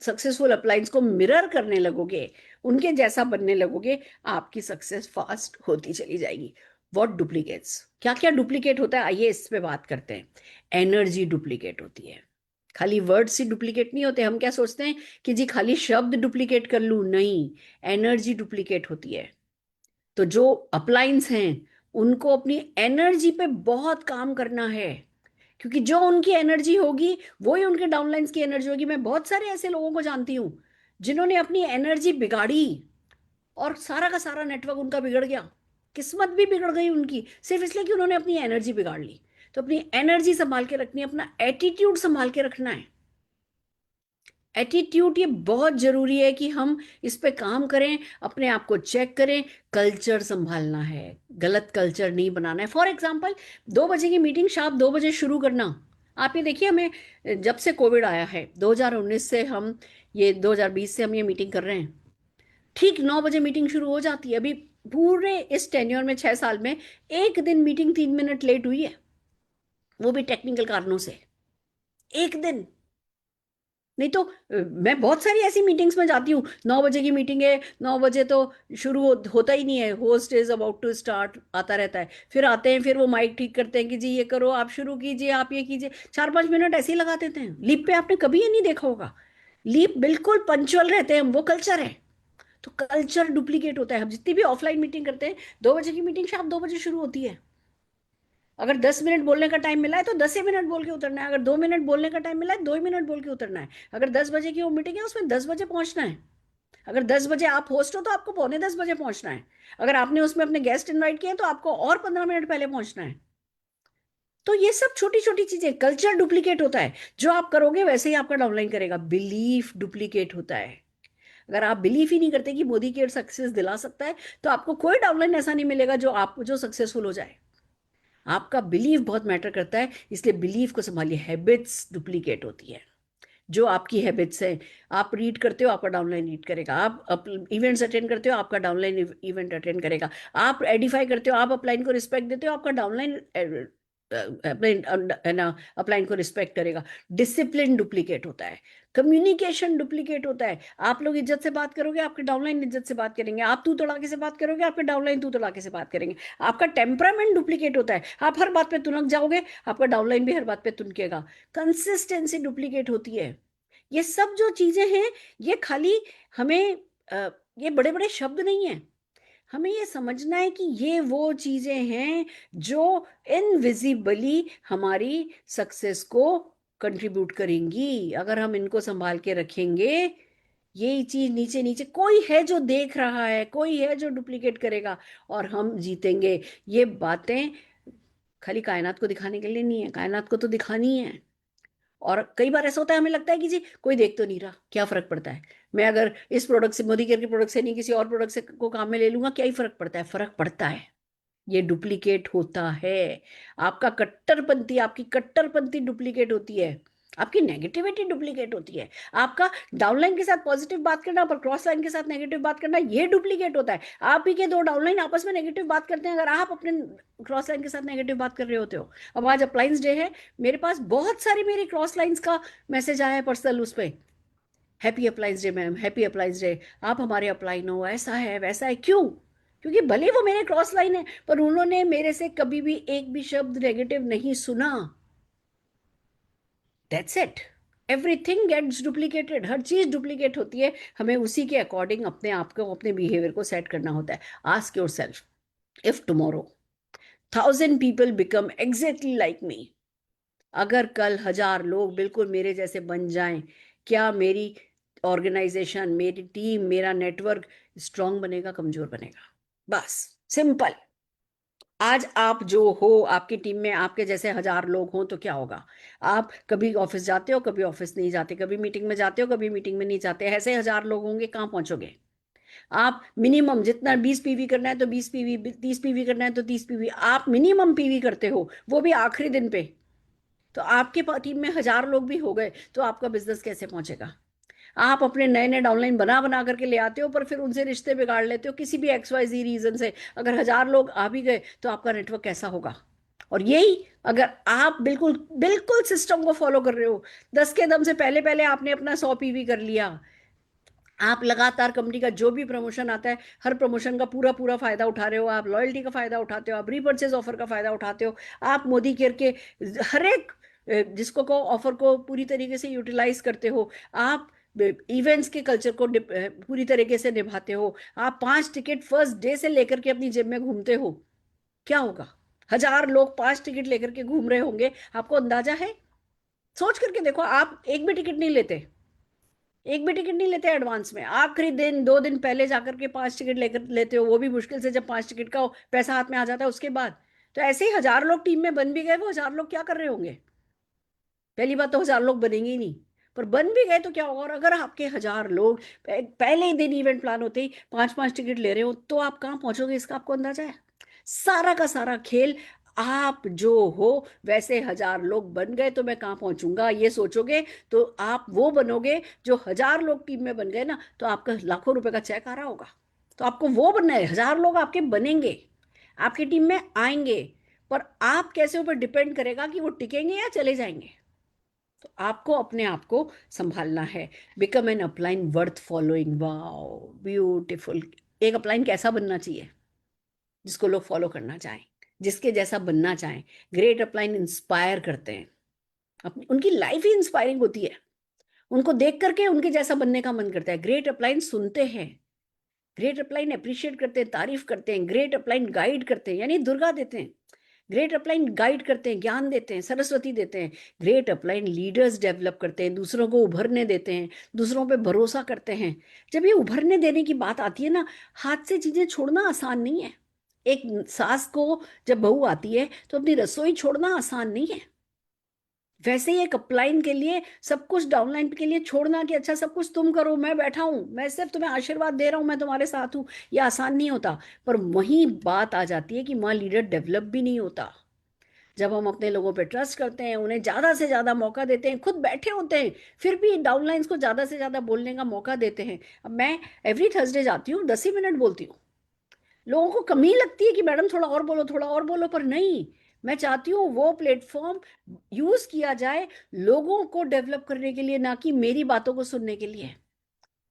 सक्सेसफुल अपलाइंस को मिरर करने लगोगे, उनके जैसा बनने लगोगे, आपकी सक्सेस फास्ट होती चली जाएगी। व्हाट डुप्लीकेट्स, क्या क्या डुप्लीकेट होता है, आइए इस पे बात करते हैं। एनर्जी डुप्लीकेट होती है, खाली वर्ड्स ही डुप्लीकेट नहीं होते। हम क्या सोचते हैं कि जी खाली शब्द डुप्लीकेट कर लूं, नहीं, एनर्जी डुप्लीकेट होती है। तो जो अपलाइंस हैं उनको अपनी एनर्जी पे बहुत काम करना है, क्योंकि जो उनकी एनर्जी होगी वही उनके डाउनलाइंस की एनर्जी होगी। मैं बहुत सारे ऐसे लोगों को जानती हूं जिन्होंने अपनी एनर्जी बिगाड़ी और सारा का सारा नेटवर्क उनका बिगड़ गया, किस्मत भी बिगड़ गई उनकी, सिर्फ इसलिए कि उन्होंने अपनी एनर्जी बिगाड़ ली। तो अपनी एनर्जी संभाल के रखनी है, अपना एटीट्यूड संभाल के रखना है। एटीट्यूड ये बहुत जरूरी है कि हम इस पे काम करें, अपने आप को चेक करें। कल्चर संभालना है, गलत कल्चर नहीं बनाना है। फॉर एग्जाम्पल, 2 बजे की मीटिंग शाम 2 बजे शुरू करना। आप ये देखिए, हमें जब से कोविड आया है 2019 से, हम ये 2020 से हम ये मीटिंग कर रहे हैं, ठीक 9 बजे मीटिंग शुरू हो जाती है। अभी पूरे इस टेन्योर में 6 साल में एक दिन मीटिंग 3 मिनट लेट हुई है, वो भी टेक्निकल कारणों से, एक दिन। नहीं तो मैं बहुत सारी ऐसी मीटिंग्स में जाती हूँ, 9 बजे की मीटिंग है, 9 बजे तो शुरू होता ही नहीं है, host is about to start आता रहता है, फिर आते हैं, फिर वो माइक ठीक करते हैं कि जी ये करो, आप शुरू कीजिए, आप ये कीजिए, 4-5 मिनट ऐसे ही लगा देते हैं। लीप पे आपने कभी ये नहीं देखा होगा, लीप बिल्कुल पंचुअल रहते हैं, वो कल्चर है। तो कल्चर डुप्लीकेट होता है। हम जितनी भी ऑफलाइन मीटिंग करते हैं, 2 बजे की मीटिंग शाम 2 बजे शुरू होती है। अगर 10 मिनट बोलने का टाइम मिला है तो 10 ही मिनट बोल के उतरना है, अगर 2 मिनट बोलने का टाइम मिला है 2 ही मिनट बोल के उतरना है। अगर 10 बजे की वो मीटिंग है उसमें 10 बजे पहुंचना है। अगर 10 बजे आप होस्ट हो तो आपको पौने 10 बजे पहुंचना है। अगर आपने उसमें अपने गेस्ट इनवाइट किए हैं तो आपको और 15 मिनट पहले पहुंचना है। तो ये सब छोटी छोटी चीजें, कल्चर डुप्लीकेट होता है। जो आप करोगे वैसे ही आपका डाउनलाइन करेगा। बिलीफ डुप्लीकेट होता है। अगर आप बिलीव ही नहीं करते कि मोदी केयर सक्सेस दिला सकता है, तो आपको कोई डाउनलाइन ऐसा नहीं मिलेगा जो सक्सेसफुल हो जाए। आपका बिलीव बहुत मैटर करता है, इसलिए बिलीव को संभालिए। हैबिट्स डुप्लीकेट होती है। जो आपकी हैबिट्स है, आप रीड करते हो आपका डाउनलाइन रीड करेगा, आप इवेंट्स अटेंड करते हो आपका डाउनलाइन इवेंट अटेंड करेगा, आप एडिफाई करते हो, आप अपलाइन को रिस्पेक्ट देते हो, आपका डाउनलाइन अपने ना अपलाइन को रिस्पेक्ट करेगा। डिसिप्लिन डुप्लीकेट होता है, कम्युनिकेशन डुप्लीकेट होता है। आप लोग इज्जत से बात करोगे, आपके डाउनलाइन इज्जत से बात करेंगे। आप तू तड़ाके से बात करोगे, आपके डाउनलाइन तू तड़ाके से बात करेंगे। आपका टेम्परामेंट डुप्लीकेट होता है, आप हर बात पे तुनक जाओगे, आपका डाउनलाइन भी हर बात पे तुनकेगा। कंसिस्टेंसी डुप्लीकेट होती है। ये सब जो चीजें हैं, ये खाली हमें ये बड़े बड़े शब्द नहीं है, हमें ये समझना है कि ये वो चीजें हैं जो इनविजिबली हमारी सक्सेस को कंट्रीब्यूट करेंगी। अगर हम इनको संभाल के रखेंगे, यही चीज नीचे नीचे कोई है जो देख रहा है, कोई है जो डुप्लीकेट करेगा, और हम जीतेंगे। ये बातें खाली कायनात को दिखाने के लिए नहीं है, कायनात को तो दिखानी है। और कई बार ऐसा होता है, हमें लगता है कि जी कोई देख तो नहीं रहा, क्या फर्क पड़ता है, मैं अगर इस प्रोडक्ट से, मोदी केयर के प्रोडक्ट से नहीं किसी और प्रोडक्ट से को काम में ले लूंगा, क्या ही फर्क पड़ता है। फर्क पड़ता है, ये डुप्लीकेट होता है। आपका कट्टरपंथी, आपकी कट्टरपंथी डुप्लीकेट होती है, आपकी नेगेटिविटी डुप्लीकेट होती है, आपका डाउनलाइन के साथ पॉजिटिव बात करना पर क्रॉस लाइन के साथ नेगेटिव बात करना, ये डुप्लीकेट होता है। आप ही के दो डाउनलाइन आपस में नेगेटिव बात करते हैं, अगर आप अपने क्रॉस लाइन के साथ नेगेटिव बात कर रहे होते हो। अब आज अप्लायंस डे है, मेरे पास बहुत सारी मेरी क्रॉस लाइन्स का मैसेज आया है पर्सनल, उस पर happy appliance day ma'am, happy appliance day, आप हमारे अप्लाइन हो, ऐसा है वैसा है। क्यों? क्योंकि भले वो मेरे क्रॉस लाइन है, पर उन्होंने मेरे से कभी भी एक भी शब्द नेगेटिव नहीं सुना। That's it. Everything gets duplicated, हर चीज डुप्लीकेट होती है। हमें उसी के अकॉर्डिंग अपने आप को, अपने बिहेवियर को सेट करना होता है। Ask your self, if tomorrow 1,000 people become exactly like me, अगर कल 1,000 लोग बिल्कुल मेरे जैसे बन जाएं, क्या मेरी ऑर्गेनाइजेशन, मेरी टीम, मेरा नेटवर्क स्ट्रांग बनेगा, कमजोर बनेगा? बस, सिंपल। आज आप जो हो, आपकी टीम में आपके जैसे 1,000 लोग हों तो क्या होगा? आप कभी ऑफिस जाते हो, कभी ऑफिस नहीं जाते, कभी मीटिंग में जाते हो, कभी मीटिंग में नहीं जाते, ऐसे 1,000 लोग होंगे, कहाँ पहुंचोगे? आप मिनिमम जितना 20 पीवी करना है तो 20 पीवी, 30 पीवी करना है तो 30 पीवी, आप मिनिमम पीवी करते हो, वो भी आखिरी दिन पे। तो आपके टीम में 1,000 लोग भी हो गए तो आपका बिजनेस कैसे पहुंचेगा? आप अपने नए नए डाउनलाइन बना बना करके ले आते हो, पर फिर उनसे रिश्ते बिगाड़ लेते हो किसी भी XYZ रीजन से। अगर 1,000 लोग आ भी गए तो आपका नेटवर्क कैसा होगा? और यही, अगर आप बिल्कुल बिल्कुल सिस्टम को फॉलो कर रहे हो, 10 के दम से पहले पहले आपने अपना 100 पीवी कर लिया, आप लगातार कंपनी का जो भी प्रमोशन आता है, हर प्रमोशन का पूरा पूरा फायदा उठा रहे हो, आप लॉयल्टी का फायदा उठाते हो, आप रीपर्चेज ऑफर का फायदा उठाते हो, आप मोदी केयर के हर एक जिसको को ऑफर को पूरी तरीके से यूटिलाइज करते हो, आप इवेंट्स के कल्चर को पूरी तरीके से निभाते हो, आप 5 टिकट फर्स्ट डे से लेकर के अपनी जेब में घूमते हो, क्या होगा? 1,000 लोग 5 टिकट लेकर के घूम रहे होंगे, आपको अंदाजा है? सोच करके देखो, आप एक भी टिकट नहीं लेते, एक भी टिकट नहीं लेते एडवांस में, आखिरी दिन 2 दिन पहले जाकर के 5 टिकट लेकर लेते हो, वो भी मुश्किल से, जब 5 टिकट का पैसा हाथ में आ जाता है उसके बाद। तो ऐसे ही 1,000 लोग टीम में बन भी गए, वो 1,000 लोग क्या कर रहे होंगे? पहली बात तो 1,000 लोग बनेंगे ही नहीं, पर बन भी गए तो क्या होगा? और अगर आपके 1,000 लोग पहले ही दिन इवेंट प्लान होते ही 5-5 टिकट ले रहे हो, तो आप कहाँ पहुंचोगे, इसका आपको अंदाजा है? सारा का सारा खेल, आप जो हो वैसे 1,000 लोग बन गए तो मैं कहाँ पहुंचूंगा ये सोचोगे, तो आप वो बनोगे। जो 1,000 लोग टीम में बन गए ना, तो आपका लाखों रुपए का चेक आ रहा होगा, तो आपको वो बनना है। 1,000 लोग आपके बनेंगे, आपकी टीम में आएंगे, पर आप कैसे ऊपर डिपेंड करेगा कि वो टिकेंगे या चले जाएंगे। तो आपको अपने आप को संभालना है। Become an upline worth following. Wow, beautiful. एक अपलाइन कैसा बनना चाहिए? जिसको लोग फॉलो करना चाहें, जिसके जैसा बनना चाहें। ग्रेट अपलाइन इंस्पायर करते हैं, अपनी उनकी लाइफ ही इंस्पायरिंग होती है, उनको देख करके उनके जैसा बनने का मन करता है। ग्रेट अपलाइन सुनते हैं, ग्रेट अपलाइन अप्रिशिएट करते हैं, तारीफ करते हैं, ग्रेट अपलाइन गाइड करते हैं, यानी दुर्गा देते हैं। ग्रेट अपलाइन गाइड करते हैं, ज्ञान देते हैं, सरस्वती देते हैं। ग्रेट अपलाइन लीडर्स डेवलप करते हैं, दूसरों को उभरने देते हैं, दूसरों पे भरोसा करते हैं। जब ये उभरने देने की बात आती है ना, हाथ से चीजें छोड़ना आसान नहीं है। एक सास को जब बहू आती है तो अपनी रसोई छोड़ना आसान नहीं है। वैसे ही एक अपलाइन के लिए सब कुछ डाउनलाइन के लिए छोड़ना, कि अच्छा सब कुछ तुम करो, मैं बैठा हूं, मैं सिर्फ तुम्हें आशीर्वाद दे रहा हूं, मैं तुम्हारे साथ हूं, ये आसान नहीं होता। पर वही बात आ जाती है कि माँ लीडर डेवलप भी नहीं होता। जब हम अपने लोगों पे ट्रस्ट करते हैं, उन्हें ज्यादा से ज्यादा मौका देते हैं, खुद बैठे होते हैं फिर भी डाउनलाइंस को ज्यादा से ज्यादा बोलने का मौका देते हैं। अब मैं एवरी थर्सडे जाती हूँ, 10 ही मिनट बोलती हूँ। लोगों को कमी लगती है कि मैडम थोड़ा और बोलो, थोड़ा और बोलो, पर नहीं, मैं चाहती हूँ वो प्लेटफॉर्म यूज किया जाए लोगों को डेवलप करने के लिए, ना कि मेरी बातों को सुनने के लिए।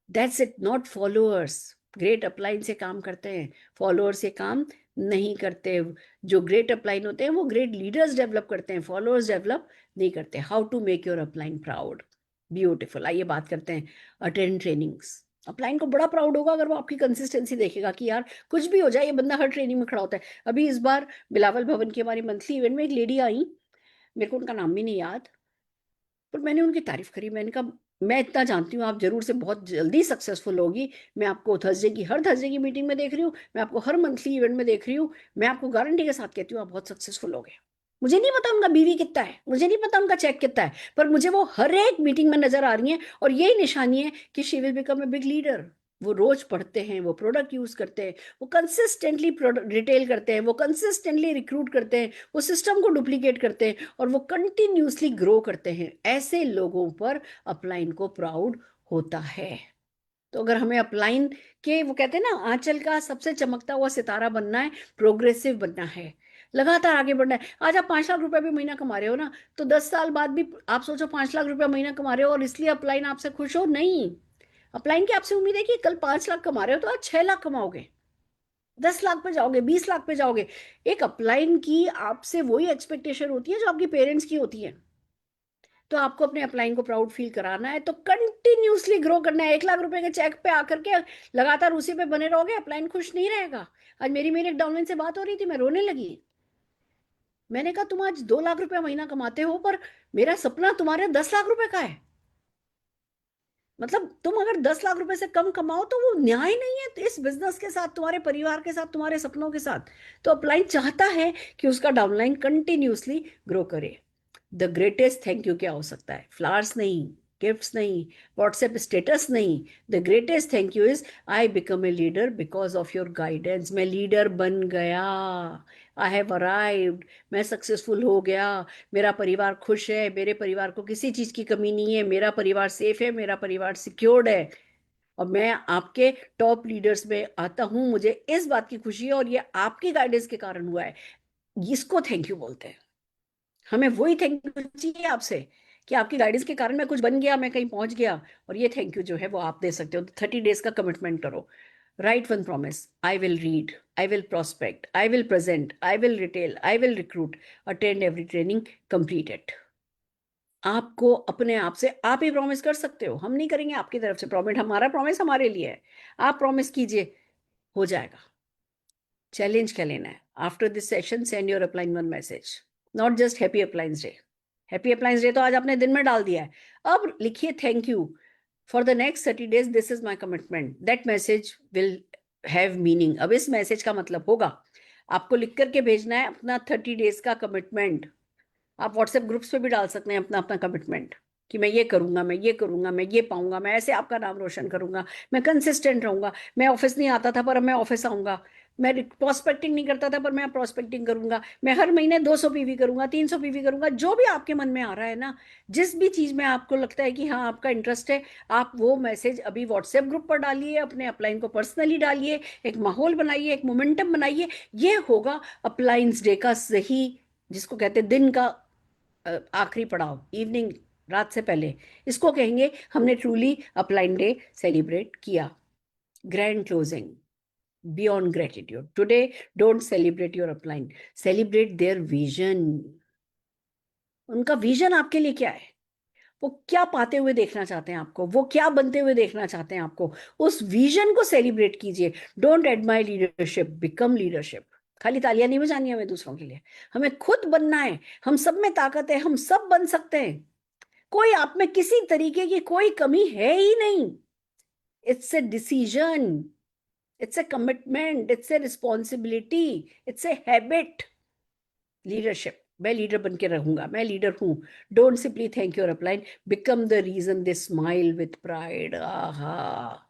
That's it, not followers. Great upline से काम करते हैं, फॉलोअर से काम नहीं करते। जो ग्रेट अपलाइन होते हैं वो ग्रेट लीडर्स डेवलप करते हैं, फॉलोअर्स डेवलप नहीं करते। How to make your upline proud. Beautiful. आइए बात करते हैं अटेंड ट्रेनिंग्स। अपलाइन को बड़ा प्राउड होगा अगर वो आपकी कंसिस्टेंसी देखेगा कि यार कुछ भी हो जाए ये बंदा हर ट्रेनिंग में खड़ा होता है। अभी इस बार बिलावल भवन की हमारी मंथली इवेंट में एक लेडी आई, मेरे को उनका नाम भी नहीं याद, पर मैंने उनकी तारीफ करी। मैंने कहा मैं इतना जानती हूँ आप जरूर से बहुत जल्दी सक्सेसफुल होगी। मैं आपको हर थर्सडे की मीटिंग में देख रही हूँ, मैं आपको हर मंथली इवेंट में देख रही हूँ। मैं आपको गारंटी के साथ कहती हूँ आप बहुत सक्सेसफुल हो गए। मुझे नहीं पता उनका बीवी कितना है, मुझे नहीं पता उनका चेक कितना है, पर मुझे वो हर एक मीटिंग में नजर आ रही है और यही निशानी है कि she will become a big leader. वो रोज पढ़ते हैं, वो प्रोडक्ट यूज करते हैं, वो कंसिस्टेंटली रिटेल करते हैं, वो कंसिस्टेंटली रिक्रूट करते हैं, वो सिस्टम को डुप्लीकेट करते हैं और वो कंटिन्यूसली ग्रो करते हैं। ऐसे लोगों पर अपलाइन को प्राउड होता है। तो अगर हमें अपलाइन के, वो कहते हैं ना, आंचल का सबसे चमकता हुआ सितारा बनना है, प्रोग्रेसिव बनना है, लगातार आगे बढ़ना है। आज आप 5 लाख रुपए भी महीना कमा रहे हो ना, तो 10 साल बाद भी आप सोचो 5 लाख रुपए महीना कमा रहे हो और इसलिए अपलाइन आपसे खुश हो नहीं। अपलाइन की आपसे उम्मीद है कि कल 5 लाख कमा रहे हो तो आज 6 लाख कमाओगे, 10 लाख पे जाओगे, 20 लाख पे जाओगे। एक अपलाइन की आपसे वही एक्सपेक्टेशन होती है जो आपकी पेरेंट्स की होती है। तो आपको अपने अपलाइन को प्राउड फील कराना है तो कंटिन्यूसली ग्रो करना है। 1 लाख रुपए के चेक पे आकर के लगातार उसी पे बने रहोगे, अपलाइन खुश नहीं रहेगा। आज मेरी एक डाउनलाइन से बात हो रही थी, मैं रोने लगी। मैंने कहा तुम आज 2 लाख रुपए महीना कमाते हो पर मेरा सपना तुम्हारे 10 लाख रुपए का है। मतलब तुम अगर 10 लाख रुपए से कम कमाओ तो वो न्याय नहीं है इस बिजनेस के साथ, तुम्हारे परिवार के साथ, तुम्हारे सपनों के साथ। तो अपलाइन चाहता है कि उसका डाउनलाइन कंटिन्यूसली ग्रो करे। द ग्रेटेस्ट थैंक यू क्या हो सकता है? फ्लावर्स नहीं, गिफ्ट्स नहीं, व्हाट्सएप स्टेटस नहीं। The greatest thank you is I become a leader because of your guidance. मैं लीडर बन गया, आई हैव अराइव्ड, मैं सक्सेसफुल हो गया, मेरा परिवार खुश है, मेरे परिवार को किसी चीज की कमी नहीं है, मेरा परिवार सेफ है, मेरा परिवार सिक्योर्ड है और मैं आपके टॉप लीडर्स में आता हूं। मुझे इस बात की खुशी है और ये आपकी गाइडेंस के कारण हुआ है। इसको थैंक यू बोलते हैं। हमें वही थैंक यू चाहिए आपसे कि आपकी गाइडेंस के कारण मैं कुछ बन गया, मैं कहीं पहुंच गया। और ये थैंक यू जो है वो आप दे सकते हो। 30 डेज का कमिटमेंट करो। Right one promise, I will read, I will prospect, I will present, I will retail, I will recruit, attend every training, complete it. आपको अपने आप से आप ही प्रॉमिस कर सकते हो, हम नहीं करेंगे आपकी तरफ से प्रॉमिस। हमारा प्रॉमिस हमारे लिए है, आप प्रॉमिस कीजिए, हो जाएगा। चैलेंज क्या लेना है? After this session send your upline one message, not just happy appliance day. Happy appliance day तो आज आपने दिन में डाल दिया है, अब लिखिए thank you for the next 30 days, this is my commitment. That message will have meaning. अब इस मैसेज का मतलब होगा आपको लिख करके भेजना है अपना 30 डेज का कमिटमेंट। आप व्हाट्सएप ग्रुप्स पे भी डाल सकते हैं अपना अपना कमिटमेंट कि मैं ये करूंगा, मैं ये करूंगा, मैं ये पाऊंगा, मैं ऐसे आपका नाम रोशन करूंगा, मैं कंसिस्टेंट रहूंगा, मैं ऑफिस नहीं आता था पर अब मैं ऑफिस आऊंगा, मैं प्रोस्पेक्टिंग नहीं करता था पर मैं प्रोस्पेक्टिंग करूंगा, मैं हर महीने 200 पीवी करूंगा, 300 पीवी करूंगा। जो भी आपके मन में आ रहा है ना, जिस भी चीज में आपको लगता है कि हाँ आपका इंटरेस्ट है, आप वो मैसेज अभी व्हाट्सएप ग्रुप पर डालिए, अपने अपलाइन को पर्सनली डालिए, एक माहौल बनाइए, एक मोमेंटम बनाइए। ये होगा अप्लायंस डे का सही, जिसको कहते हैं दिन का आखिरी पड़ाव, इवनिंग, रात से पहले। इसको कहेंगे हमने ट्रूली अपलाइन डे सेलिब्रेट किया। Grand closing, beyond gratitude today. Don't celebrate your upline, celebrate their vision. उनका विजन आपके लिए क्या है? वो क्या पाते हुए देखना चाहते हैं आपको, वो क्या बनते हुए देखना चाहते हैं आपको, उस विजन को सेलिब्रेट कीजिए। Don't admire leadership, become leadership. खाली तालियां नहीं बजानी हमें दूसरों के लिए, हमें खुद बनना है। हम सब में ताकत है, हम सब बन सकते हैं। कोई आप में किसी तरीके की कोई कमी है ही नहीं। It's a decision, it's a commitment, it's a responsibility, it's a habit. Leadership, मैं लीडर बन के रहूंगा, मैं लीडर हूं। Don't simply thank your upline, become the reason they smile with pride. Aha,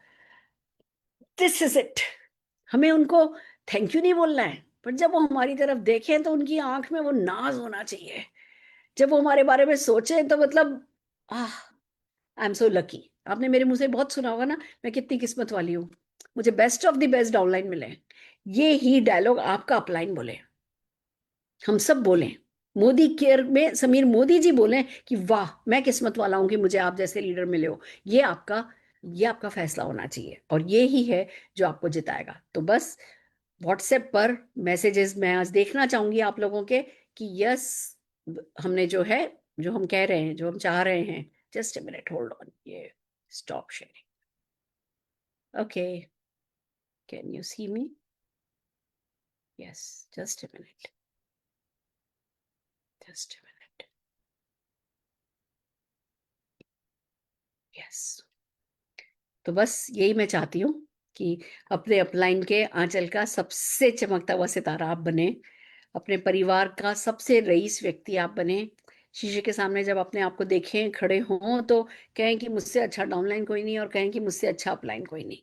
this is it. हमें उनको थैंक यू नहीं बोलना है, पर जब वो हमारी तरफ देखें तो उनकी आंख में वो नाज होना चाहिए। जब वो हमारे बारे में सोचें तो मतलब, आह, आई एम सो लकी। आपने मेरे मुंह से बहुत सुना होगा ना, मैं कितनी किस्मत वाली हूँ, मुझे best of the best downline मिले। ये ही डायलॉग आपका अपलाइन बोले, हम सब बोलें। मोदी केयर में समीर मोदी जी बोले कि वाह मैं किस्मत वाला हूं कि मुझे आप जैसे लीडर मिले हो। ये आपका फैसला होना चाहिए और ये ही है जो आपको जिताएगा। तो बस व्हाट्सएप पर मैसेजेस मैं आज देखना चाहूंगी आप लोगों के कि यस, हमने जो है, जो हम कह रहे हैं, जो हम चाह रहे हैं। Just a minute, hold on, ये stop sharing. Okay. Can you see me? Yes, just a minute. Just a minute. Yes. तो बस यही मैं चाहती हूँ कि अपने अपलाइन के आंचल का सबसे चमकता हुआ सितारा आप बने, अपने परिवार का सबसे रईस व्यक्ति आप बने। शीशे के सामने जब अपने आप को देखें, खड़े हों, तो कहें कि मुझसे अच्छा डाउनलाइन कोई नहीं और कहें कि मुझसे अच्छा अपलाइन कोई नहीं।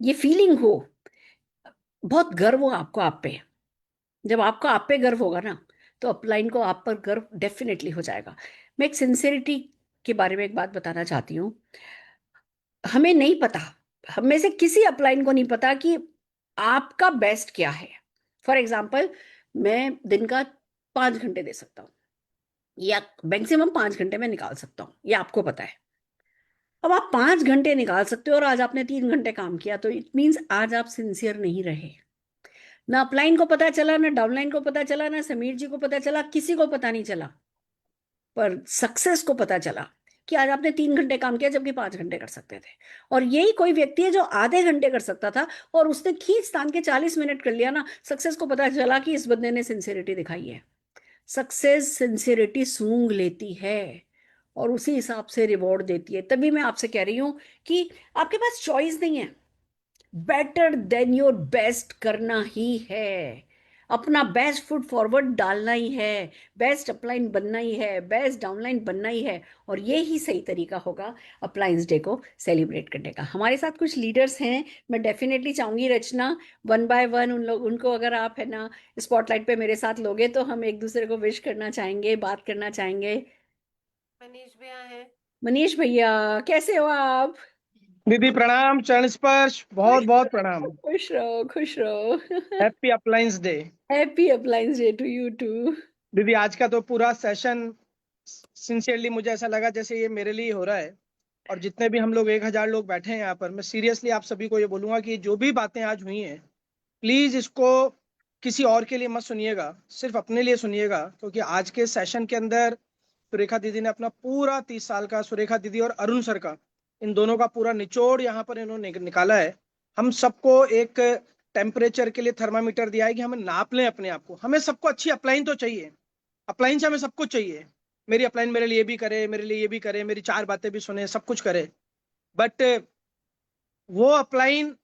ये फीलिंग हो, बहुत गर्व हो आपको आप पे। जब आपको आप पे गर्व होगा ना, तो अपलाइन को आप पर गर्व डेफिनेटली हो जाएगा। मैं एक सिंसेरिटी के बारे में एक बात बताना चाहती हूँ। हमें नहीं पता, हम में से किसी अपलाइन को नहीं पता कि आपका बेस्ट क्या है। फॉर एग्जाम्पल, मैं दिन का 5 घंटे दे सकता हूँ या मैक्सिमम 5 घंटे में निकाल सकता हूँ, ये आपको पता है। अब आप 5 घंटे निकाल सकते हो और आज आपने 3 घंटे काम किया, तो इट मीन्स आज आप सिंसियर नहीं रहे। ना अपलाइन को पता चला, ना डाउनलाइन को पता चला, ना समीर जी को पता चला, किसी को पता नहीं चला, पर सक्सेस को पता चला कि आज आपने 3 घंटे काम किया जबकि 5 घंटे कर सकते थे। और यही कोई व्यक्ति है जो आधे घंटे कर सकता था और उसने खींच तान के 40 मिनट कर लिया ना, सक्सेस को पता चला कि इस बंदे ने सिंसियरिटी दिखाई है। सक्सेस सिंसियरिटी सूंघ लेती है और उसी हिसाब से रिवॉर्ड देती है। तभी मैं आपसे कह रही हूं कि आपके पास चॉइस नहीं है, बेटर देन योर बेस्ट करना ही है, अपना बेस्ट फुट फॉरवर्ड डालना ही है, बेस्ट अपलाइन बनना ही है, बेस्ट डाउनलाइन बनना ही है। और ये ही सही तरीका होगा अप्लायंस डे को सेलिब्रेट करने का। हमारे साथ कुछ लीडर्स हैं, मैं डेफिनेटली चाहूंगी रचना, वन बाय वन उनको अगर आप है ना स्पॉटलाइट पे मेरे साथ लोगे तो हम एक दूसरे को विश करना चाहेंगे, बात करना चाहेंगे। मनीष भैया है। मनीष भैया, कैसे हो आप? दीदी प्रणाम, चरण स्पर्श, बहुत बहुत प्रणाम। खुश रहो, खुश रहो। Happy appliance day. Happy appliance day to you too. दीदी आज का तो पूरा सेशन सिंसियरली मुझे ऐसा लगा जैसे ये मेरे लिए हो रहा है। और जितने भी हम लोग 1000 लोग बैठे हैं यहाँ पर, मैं सीरियसली आप सभी को ये बोलूंगा कि जो भी बातें आज हुई हैं, प्लीज इसको किसी और के लिए मत सुनिएगा, सिर्फ अपने लिए सुनिएगा। क्योंकि आज के सेशन के अंदर सुरेखा दीदी ने अपना पूरा 30 साल का, सुरेखा दीदी और अरुण सर का, इन दोनों का पूरा निचोड़ यहाँ पर इन्होंने निकाला है। हम सबको एक टेम्परेचर के लिए थर्मामीटर दिया है कि हमें नाप लें अपने आप को। हमें सबको अच्छी अपलाइन तो चाहिए, अपलाइन से हमें सब कुछ चाहिए। मेरी अपलाइन मेरे लिए भी करे, मेरे लिए ये भी करे, मेरी 4 बातें भी सुने, सब कुछ करे, बट वो अपलाइन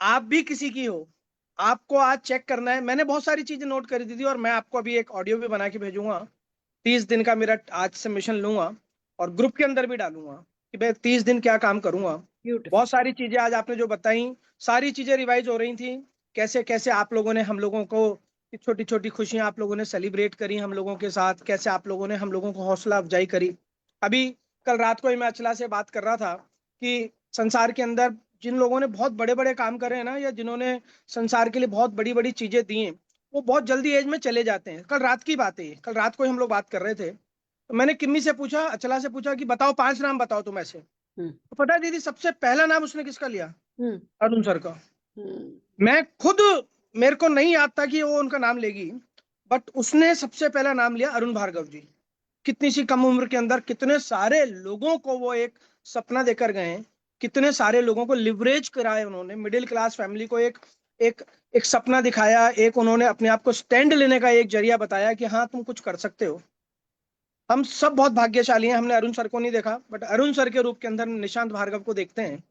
आप भी किसी की हो, आपको आज चेक करना है। मैंने बहुत सारी चीजें नोट करी थी और मैं आपको अभी एक ऑडियो भी बना के भेजूंगा। 30 दिन का मेरा आज से मिशन लूंगा और ग्रुप के अंदर भी डालूंगा कि मैं 30 दिन क्या काम करूंगा। बहुत सारी चीजें आज आपने जो बताई, सारी चीजें रिवाइज हो रही थी। कैसे कैसे आप लोगों ने हम लोगों को छोटी छोटी खुशियां आप लोगों ने सेलिब्रेट करी हम लोगों के साथ, कैसे आप लोगों ने हम लोगों को हौसला अफजाई करी। अभी कल रात को ही मैं अचला से बात कर रहा था कि संसार के अंदर जिन लोगों ने बहुत बड़े बड़े काम करे हैं ना, या जिन्होंने संसार के लिए बहुत बड़ी बड़ी चीजें दी हैं, वो बहुत जल्दी एज में चले जाते हैं। कल रात की बात है, कल रात को ही हम लोग बात कर रहे थे, तो मैंने किम्मी से पूछा, अचला से पूछा कि बताओ 5 नाम बताओ तुम ऐसे। तो पता है दीदी, सबसे पहला नाम उसने किसका लिया? अरुण सर का। मैं खुद, मेरे को नहीं याद था कि वो उनका नाम लेगी, बट उसने सबसे पहला नाम लिया अरुण भार्गव जी। कितनी सी कम उम्र के अंदर कितने सारे लोगों को वो एक सपना देकर गए हैं, कितने सारे लोगों को लिवरेज कराया उन्होंने, मिडिल क्लास फैमिली को एक एक एक सपना दिखाया, एक उन्होंने अपने आप को स्टैंड लेने का एक जरिया बताया कि हाँ तुम कुछ कर सकते हो। हम सब बहुत भाग्यशाली हैं, हमने अरुण सर को नहीं देखा, बट अरुण सर के रूप के अंदर निशांत भार्गव को देखते हैं।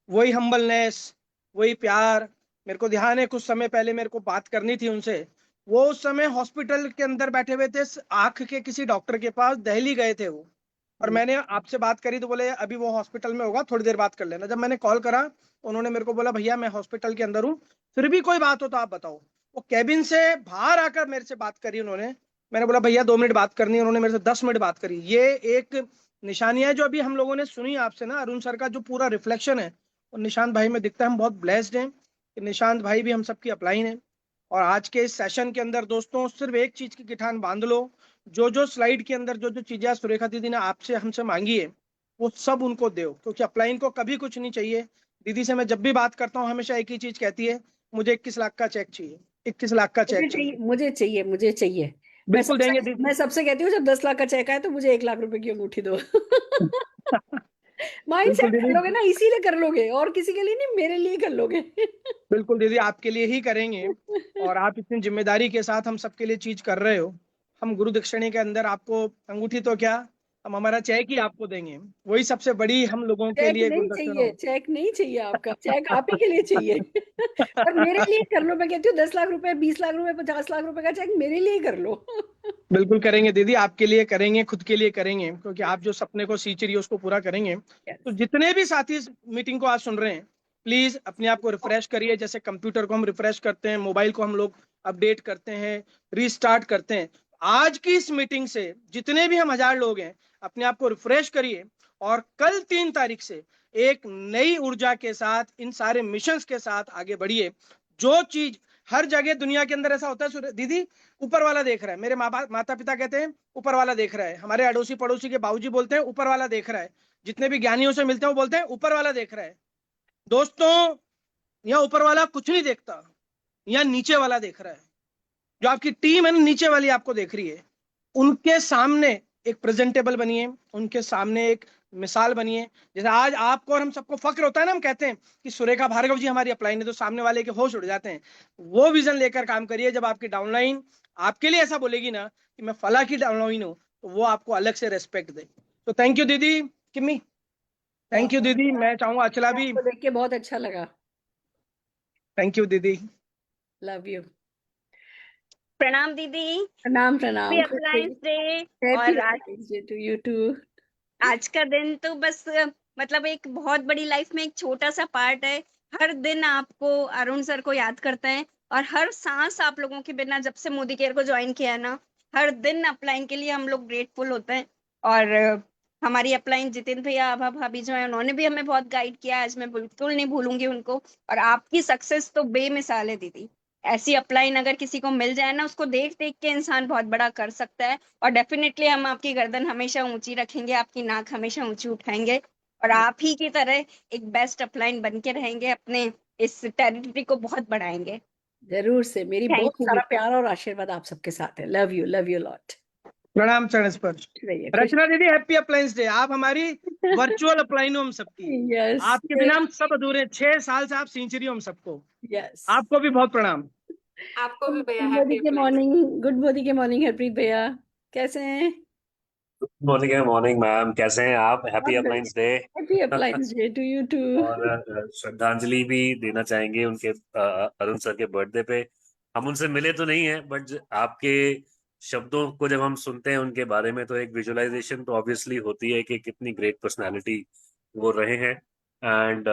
वही हम्बलनेस, वही प्यार। मेरे को ध्यान है कुछ समय पहले मेरे को बात करनी थी उनसे, वो उस समय हॉस्पिटल के अंदर बैठे हुए थे, आंख के किसी डॉक्टर के पास, दिल्ली गए थे वो। और मैंने आपसे बात करी तो बोले अभी वो हॉस्पिटल में होगा, थोड़ी देर बात कर लेना। जब मैंने कॉल करा, उन्होंने मेरे को बोला भैया मैं हॉस्पिटल के अंदर हूँ, फिर भी कोई बात हो तो आप बताओ। वो कैबिन से बाहर आकर मेरे से बात करी उन्होंने। मैंने बोला भैया 2 मिनट बात करनी है, उन्होंने मेरे से 10 मिनट बात करी। ये एक निशानियां जो अभी हम लोगों ने सुनी आपसे ना, अरुण सर का जो पूरा रिफ्लेक्शन है और निशांत भाई में दिखता है। हम बहुत ब्लेस्ड हैं कि निशांत भाई भी हम सबकी अपलाइन है। और आज के इस सेशन के अंदर दोस्तों, सिर्फ एक चीज की गिठान बांध लो, जो जो स्लाइड के अंदर जो जो चीजें सुरेखा दीदी ने आपसे हमसे मांगी है, वो सब उनको दो। क्योंकि अपलाइन को कभी कुछ नहीं चाहिए। दीदी से मैं जब भी बात करता हूँ हमेशा एक ही चीज कहती है, मुझे 21 लाख का चेक चाहिए, 21 लाख का चेक चाहिए। मुझे चाहिए, मुझे चाहिए। बिल्कुल देंगे दीदी। मैं सबसे कहती हूँ जब 10 लाख का चेक आए तो मुझे 1 लाख रुपए की अंगूठी दो। माइंड बिल्कुल सेट कर दीदी, लोगे ना, इसीलिए कर लोगे, और किसी के लिए नहीं, मेरे लिए कर लोगे। बिल्कुल दीदी आपके लिए ही करेंगे। और आप इतनी जिम्मेदारी के साथ हम सबके लिए चीज कर रहे हो। हम गुरु दक्षिणे के अंदर आपको अंगूठी तो क्या, हम हमारा चेक ही आपको देंगे। वही सबसे बड़ी हम लोगों के चेक लिए नहीं गुरु दक्षिणा चाहिए, हो। चेक नहीं चाहिए, आपका चेक आप ही के लिए चाहिए। और मेरे लिए कर लो, मैं कहती हूँ 10 लाख रुपए, 20 लाख रुपए, 50 लाख रुपए का चेक मेरे लिए कर लो। बिल्कुल करेंगे दीदी, आपके लिए करेंगे, खुद के लिए करेंगे, क्योंकि आप जो सपने को सींच रही है उसको पूरा करेंगे। तो Yes. जितने भी साथी इस मीटिंग को आज सुन रहे हैं, प्लीज अपने आप को रिफ्रेश करिए, जैसे कंप्यूटर को हम रिफ्रेश करते हैं, मोबाइल को हम लोग अपडेट करते हैं, रीस्टार्ट करते हैं। आज की इस मीटिंग से जितने भी हम 1000 लोग हैं, अपने आप को रिफ्रेश करिए, और कल 3 तारीख से एक नई ऊर्जा के साथ, इन सारे मिशंस के साथ आगे बढ़िए। जो चीज हर जगह दुनिया के अंदर ऐसा होता है दीदी, ऊपर वाला देख रहा है, मेरे माता पिता कहते हैं ऊपर वाला देख रहा है, हमारे अड़ोसी पड़ोसी के बाबूजी बोलते हैं ऊपर वाला देख रहा है, जितने भी ज्ञानियों से मिलते हैं वो बोलते हैं ऊपर वाला देख रहा है। दोस्तों, यहाँ ऊपर वाला कुछ नहीं देखता, यहाँ नीचे वाला देख रहा है। जो आपकी टीम है ना, नीचे वाली आपको देख रही है। उनके सामने एक प्रेजेंटेबल बनिए, उनके सामने एक मिसाल बनिए। जैसे आज आपको और हम सबको फक्र होता है ना, हम कहते हैं कि सुरेखा भार्गव जी हमारी अपलाइन है, तो सामने वाले के होश उड़ जाते हैं। वो विजन लेकर काम करिए। जब आपकी डाउनलाइन आपके लिए ऐसा बोलेगी ना कि मैं फला की डाउनलाइन हूँ, तो वो आपको अलग से रेस्पेक्ट दे। तो थैंक यू दीदी किम्मी, थैंक यू दीदी। मैं चाहूंगा अचला भी, आपको देख के बहुत अच्छा लगा। थैंक यू दीदी। Love you. प्रणाम दीदी। प्रणाम हैप्पी प्रणाम। Upline's day. हैप्पी और upline's day to you too. आज का दिन तो बस मतलब एक बहुत बड़ी लाइफ में एक छोटा सा पार्ट है। हर दिन आपको अरुण सर को याद करता है, और हर सांस आप लोगों के बिना, जब से मोदी केयर को ज्वाइन किया है ना, हर दिन अपलाइन के लिए हम लोग ग्रेटफुल होते हैं। और हमारी अपलाइन जितेंद्र भैया, आभा भाभी जो है, उन्होंने भी हमें बहुत गाइड किया। आज मैं बिल्कुल नहीं भूलूंगी उनको। और आपकी सक्सेस तो बेमिसाल है दीदी। ऐसी अपलाइन अगर किसी को मिल जाए ना, उसको देख देख के इंसान बहुत बड़ा कर सकता है। और डेफिनेटली हम आपकी गर्दन हमेशा ऊंची रखेंगे, आपकी नाक हमेशा ऊंची उठाएंगे, और आप ही की तरह एक बेस्ट अपलाइन बन के रहेंगे, अपने इस टेरिटरी को बहुत बढ़ाएंगे। जरूर से, मेरी थैंक बहुत यू सारा दीदी। प्यार और आशीर्वाद आप सबके साथ है। Love you lot. प्रणाम चरण स्पर्श। रहिए खुश। रचना दीदी हैप्पी अप्लायंस डे। आप हमारी वर्चुअल अप्लाइन हो हम सबकी। यस आपके बिना हम सब अधूरे हैं। 6 साल से आप सिंचरी हो हम सबको। यस। आपको भी बहुत प्रणाम। आपको भी भैया गुड हैप्पी मोदी के अप्लायंस। मॉर्निंग, गुड मोदी के मॉर्निंग हरप्रीत भैया, कैसे हैं? मॉर्निंग है। मॉर्निंग मैम, कैसे हैं आप? हैप्पी बहुत upline's day. Happy appliance day to you too. और श्रद्धांजलि भी देना चाहेंगे उनके अरुण सर के बर्थडे पे। हम उनसे मिले तो नहीं है, बट आपके शब्दों को जब हम सुनते हैं उनके बारे में, तो एक विजुअलाइजेशन तो ऑब्वियसली होती है कि कितनी ग्रेट पर्सनालिटी वो रहे हैं। And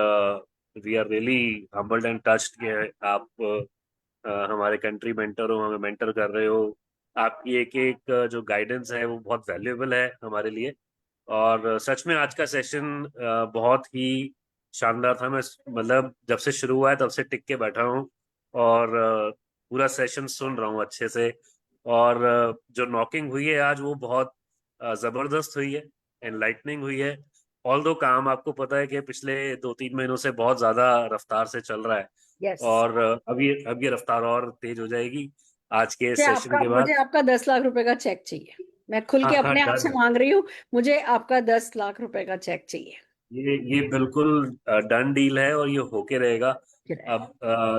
we are really humbled and touched कि आप हमारे कंट्री मेंटर हो, हमें मेंटर कर रहे हो। आपकी एक एक जो गाइडेंस है वो बहुत वैल्यूएबल है हमारे लिए। और सच में आज का सेशन बहुत ही शानदार था। मैं मतलब जब से शुरू हुआ है तब से टिक के बैठा हूँ, और पूरा सेशन सुन रहा हूँ अच्छे से। और जो नॉकिंग हुई है आज, वो बहुत जबरदस्त हुई है, एनलाइटनिंग हुई है। ऑल दो काम आपको पता है कि पिछले 2-3 महीनों से बहुत ज्यादा रफ्तार से चल रहा है, यस। और अब ये रफ्तार और तेज हो जाएगी आज के सेशन के बाद। मुझे आपका 10 लाख रुपए का चेक चाहिए। मैं खुल के हाँ हाँ, अपने आप से डन। मांग रही हूँ, मुझे आपका 10 लाख रुपए का चेक चाहिए। ये बिल्कुल डन डील है, और ये होके रहेगा। फिर अब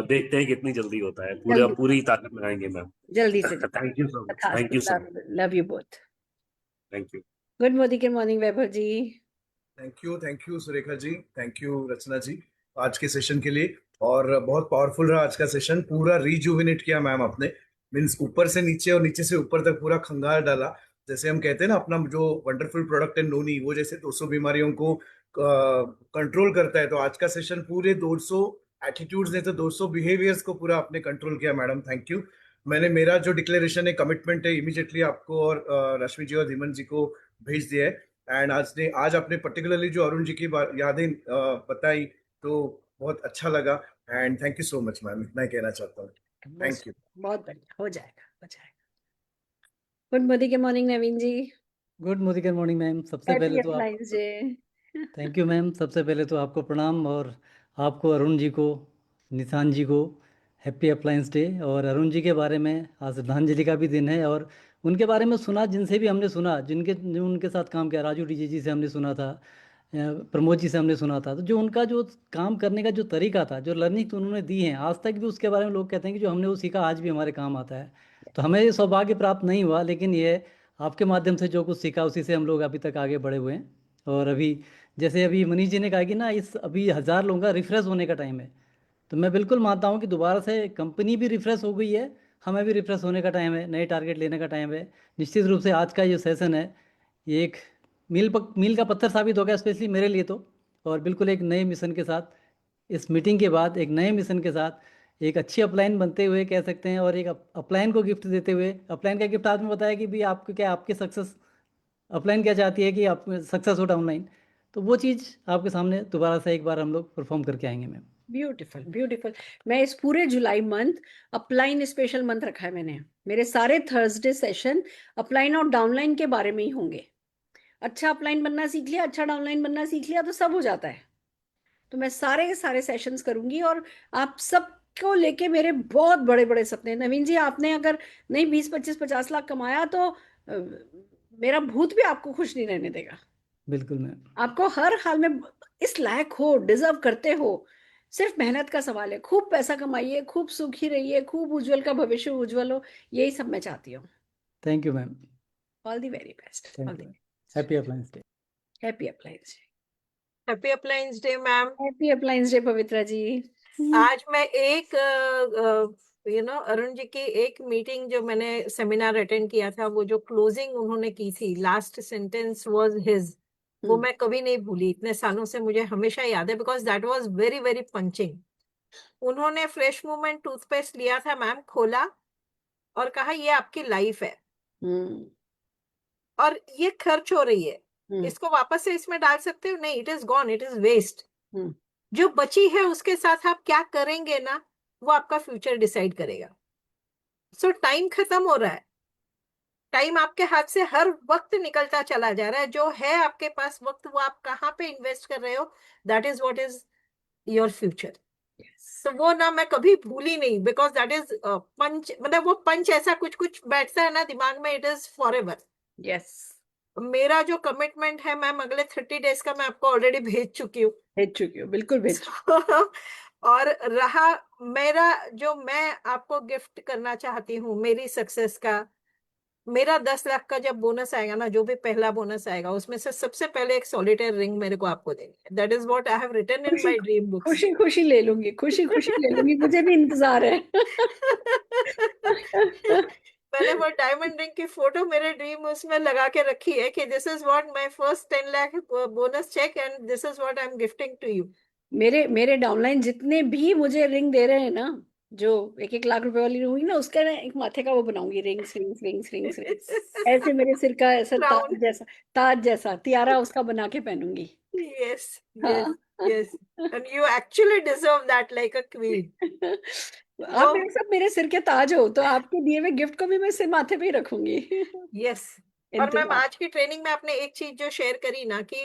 देखते हैं कितनी जल्दी होता है। जल्दी पूरी ताकत लगाएंगे मैम। जल्दी से thank you so much, thank you so much, love you both. Thank you. Good Modi के morning Vaibhav ji. Thank you Surekha ji, thank you Rachna ji आज के सेशन के लिए। और बहुत पावरफुल रहा आज का सेशन, पूरा रिजुविनेट किया मैम आपने। मीन्स ऊपर से नीचे और नीचे से ऊपर तक पूरा खंगाल डाला। जैसे हम कहते हैं ना, अपना जो वंडरफुल प्रोडक्ट है नोनी, वो जैसे 200 बीमारियों को कंट्रोल करता है, तो आज का सेशन पूरे 200 एटीट्यूड्स नहीं तो 200 बिहेवियर्स को पूरा आपने कंट्रोल किया मैडम, थैंक यू। मैंने मेरा जो डिक्लेरेशन है, कमिटमेंट है, इमीडिएटली आपको और रश्मि जी और धीमन जी को भेज दिया है। एंड आज आपने पर्टिकुलरली जो अरुण जी की यादें बताई, तो बहुत अच्छा लगा। And thank you so much ma'am, इतना ही कहना चाहता हूँ। Thank you. बहुत बढ़िया, हो जाएगा हो जाएगा। गुड मोदी के मॉर्निंग नवीन जी। गुड मोदी के मॉर्निंग मैम। सबसे पहले तो आप थैंक यू मैम। सबसे पहले तो आपको प्रणाम, और आपको, अरुण जी को, निशान जी को हैप्पी अप्लायंस डे। और अरुण जी के बारे में आज श्रद्धांजलि का भी दिन है, और उनके बारे में सुना, जिनसे भी हमने सुना, जो उनके साथ काम किया, राजू डीजे जी से हमने सुना था, प्रमोद जी से हमने सुना था, तो जो उनका जो काम करने का जो तरीका था, जो लर्निंग उन्होंने दी है, आज तक भी उसके बारे में लोग कहते हैं कि जो हमने वो सीखा आज भी हमारे काम आता है। तो हमें ये सौभाग्य प्राप्त नहीं हुआ, लेकिन ये आपके माध्यम से जो कुछ सीखा उसी से हम लोग अभी तक आगे बढ़े हुए हैं। और अभी जैसे अभी मनीष जी ने कहा कि ना इस अभी 1000 लोगों का रिफ्रेश होने का टाइम है, तो मैं बिल्कुल मानता हूँ कि दोबारा से कंपनी भी रिफ्रेश हो गई है, हमें भी रिफ्रेश होने का टाइम है, नए टारगेट लेने का टाइम है। निश्चित रूप से आज का ये सेशन है, ये एक मील का पत्थर साबित होगा, स्पेशली मेरे लिए तो। और बिल्कुल एक नए मिशन के साथ, इस मीटिंग के बाद एक नए मिशन के साथ एक अच्छी अपलाइन बनते हुए कह सकते हैं, और एक अपलाइन को गिफ्ट देते हुए। अपलाइन का गिफ्ट आपने बताया कि भी आपको क्या, आपके सक्सेस अपलाइन क्या चाहती है कि आप सक्सेस हो डाउनलाइन, तो वो चीज़ आपके सामने दोबारा से एक बार हम लोग परफॉर्म करके आएंगे मैम। Beautiful beautiful. मैं इस पूरे जुलाई मंथ अपलाइन स्पेशल मंथ रखा है मैंने। मेरे सारे थर्सडे सेशन अपलाइन और डाउनलाइन के बारे में ही होंगे। अच्छा अपलाइन बनना सीख लिया, अच्छा डाउनलाइन बनना सीख लिया तो सब हो जाता है। तो मैं सारे के सारे सेशंस करूंगी, और आप सबको लेके मेरे बहुत बड़े बड़े सपने। नवीन जी, आपने अगर नहीं 20 25 50 लाख कमाया तो मेरा भूत भी आपको खुश नहीं रहने देगा। बिल्कुल मैम। आपको हर हाल में इस लायक हो, डिजर्व करते हो। सिर्फ मेहनत का सवाल है। खूब पैसा कमाइए, खूब सुखी रहिए, खूब उज्जवल का भविष्य उज्जवल हो, यही सब मैं चाहती हूँ। Thank you ma'am. All the very best. Thank you. Happy appliance day. Happy appliance day. Happy appliance day ma'am. Happy appliance day Pavitra ji. आज मैं एक अरुण जी की एक मीटिंग जो मैंने सेमिनार अटेंड किया था, वो जो क्लोजिंग उन्होंने की थी, लास्ट सेंटेंस वाज हिज, वो मैं कभी नहीं भूली। इतने सालों से मुझे हमेशा याद है, because that was very very punching. उन्होंने फ्रेश मूवमेंट टूथपेस्ट लिया था मैम, खोला और कहा ये आपकी लाइफ है और ये खर्च हो रही है, इसको वापस से इसमें डाल सकते हो नहीं, it is gone, it is waste. जो बची है उसके साथ आप क्या करेंगे ना, वो आपका फ्यूचर डिसाइड करेगा। सो टाइम खत्म हो रहा है, टाइम आपके हाथ से हर वक्त निकलता चला जा रहा है। जो है आपके पास वक्त, वो आप कहाँ पे इन्वेस्ट कर रहे हो, that is what is your future. तो वो ना मैं कभी भूली नहीं, बिकॉज दैट इज पंच, मतलब वो पंच ऐसा कुछ कुछ बैठता है ना दिमाग में, it is for ever. Yes. मेरा जो कमिटमेंट है मैम, अगले 30 डेज का मैं आपको ऑलरेडी भेज चुकी हूँ। बिल्कुल भेज और रहा मेरा, जो मैं आपको गिफ्ट करना चाहती हूँ मेरी सक्सेस का, मेरा 10 लाख का जब बोनस आएगा ना, जो भी पहला बोनस आएगा, उसमें से सबसे पहले एक सॉलिटेयर रिंग मेरे को आपको देनी है। That is what I have written in my dream books. खुशी खुशी ले लूंगी, खुशी खुशी ले लूंगी, मुझे भी इंतजार है। मैंने वो डायमंड रिंग की फोटो मेरे ड्रीम उसमें लगा के रखी है कि this is what my first 10 lakh bonus cheque and this is what I am gifting to you. मेरे डाउनलाइन जितने भी मुझे रिंग दे रहे हैं ना, जो 1-1 लाख रुपए वाली हुई ना, उसका ना एक माथे का वो बनाऊंगी, rings rings rings rings rings ऐसे मेरे सिर का, ऐसा ताज जैसा तियारा उसका बना के पहनूंगी। yes हाँ। yes yes and you actually deserve that like a queen. आप मेरे सिर के ताज हो, तो आपके दिए हुए गिफ्ट को भी मैं सिर माथे पे ही रखूंगी। yes. और मैम आज की ट्रेनिंग में आपने एक चीज जो शेयर करी ना कि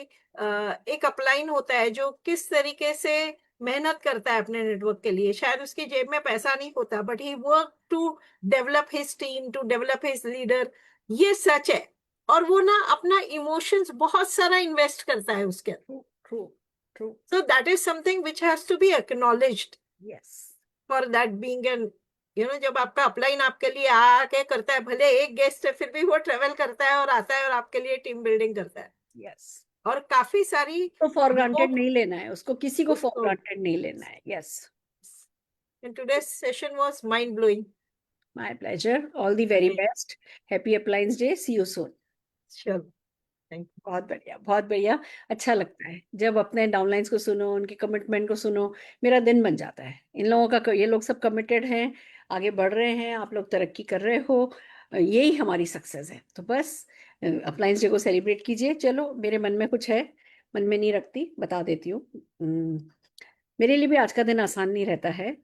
एक अपलाइन होता है जो किस तरीके से मेहनत करता है अपने नेटवर्क के लिए। शायद उसकी जेब में पैसा नहीं होता, but he work to develop his team, to develop his leader. ये सच है। और वो ना अपना इमोशंस बहुत सारा इन्वेस्ट करता है उसके अंदर। True. So that is something which has to be acknowledged. Yes. For that being an, जब आपका अपलाइन आपके लिए आके करता है, भले एक गेस्ट है, फिर भी वो ट्रेवल करता है और आता है और आपके लिए टीम बिल्डिंग करता है। Yes. और काफी सारी तो फॉर ग्रांटेड नहीं लेना है उसको, किसी को फॉर ग्रांटेड नहीं लेना है। Yes. And today's session was mind blowing. My pleasure. All the very best. Happy Appliance Day. See you soon. Sure. Thank you. बहुत बढ़िया। अच्छा लगता है जब अपने डाउनलाइंस को सुनो, उनके कमिटमेंट को सुनो, मेरा दिन बन जाता है। इन लोगों का, ये लोग सब कमिटेड हैं, आगे बढ़ रहे हैं, आप लोग तरक्की कर रहे हो, यही हमारी सक्सेस है। तो बस अप्लायंस डे को सेलिब्रेट कीजिए। चलो, मेरे मन में कुछ है, मन में नहीं रखती, बता देती हूँ। मेरे लिए भी आज का दिन आसान नहीं रहता है।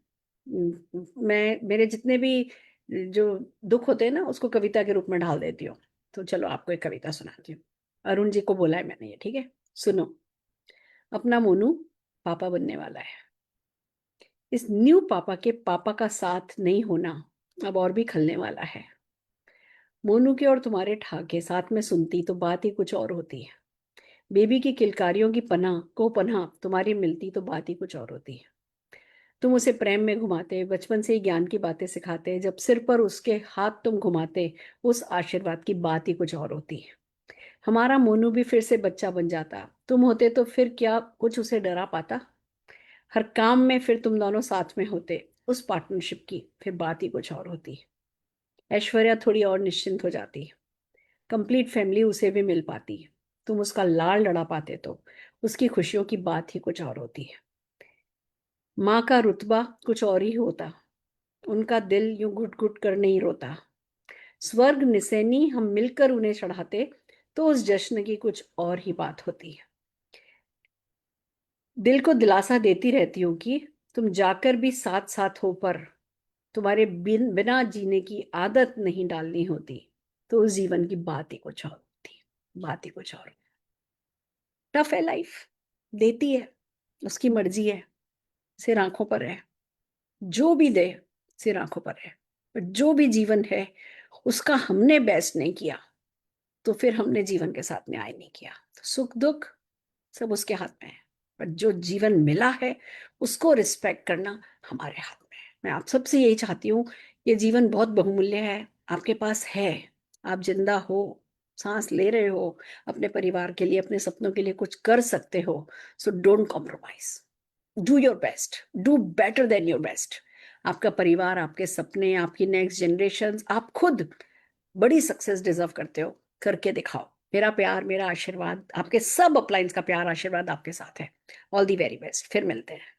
मेरे जितने भी जो दुख होते हैं ना, उसको कविता के रूप में ढाल देती हूँ। तो चलो आपको एक कविता सुनाती हूँ। अरुण जी को बोला है मैंने ये, ठीक है? सुनो। अपना मोनू पापा बनने वाला है। इस न्यू पापा के पापा का साथ नहीं होना अब और भी खलने वाला है। मोनू के और तुम्हारे ठाके साथ में सुनती तो बात ही कुछ और होती है। बेबी की किलकारियों की पनाह तुम्हारी मिलती तो बात ही कुछ और होती है। तुम उसे प्रेम में घुमाते, बचपन से ही ज्ञान की बातें सिखाते, जब सिर पर उसके हाथ तुम घुमाते, उस आशीर्वाद की बात ही कुछ और होती है। हमारा मोनू भी फिर से बच्चा बन जाता, तुम होते तो फिर क्या कुछ उसे डरा पाता। हर काम में फिर तुम दोनों साथ में होते, उस पार्टनरशिप की फिर बात ही कुछ और होती। ऐश्वर्या थोड़ी और निश्चिंत हो जाती, कंप्लीट फैमिली उसे भी मिल पाती, तुम उसका लाड़ लड़ा पाते तो उसकी खुशियों की बात ही कुछ और होती है। माँ का रुतबा कुछ और ही होता, उनका दिल यूं घुट घुट कर नहीं रोता। स्वर्ग निसैनी हम मिलकर उन्हें चढ़ाते तो उस जश्न की कुछ और ही बात होती है। दिल को दिलासा देती रहती हूँ कि तुम जाकर भी साथ साथ हो, पर तुम्हारे बिना जीने की आदत नहीं डालनी होती तो उस जीवन की बात ही कुछ और होती, बात ही कुछ और। टफ है लाइफ, देती है, उसकी मर्जी है, सिर आंखों पर है, जो भी दे सिर आंखों पर है। पर जो भी जीवन है उसका हमने बेस्ट नहीं किया तो फिर हमने जीवन के साथ न्याय नहीं किया। तो सुख दुख सब उसके हाथ में है, पर जो जीवन मिला है उसको रिस्पेक्ट करना हमारे हाथ में है। मैं आप सबसे यही चाहती हूँ, ये जीवन बहुत बहुमूल्य है, आपके पास है, आप जिंदा हो, सांस ले रहे हो, अपने परिवार के लिए, अपने सपनों के लिए कुछ कर सकते हो। So don't compromise, do your best, do better than your best. आपका परिवार, आपके सपने, आपकी नेक्स्ट जनरेशन, आप खुद बड़ी सक्सेस डिजर्व करते हो, करके दिखाओ। मेरा प्यार, मेरा आशीर्वाद, आपके सब अपलाइंस का प्यार आशीर्वाद आपके साथ है। ऑल दी वेरी बेस्ट, फिर मिलते हैं।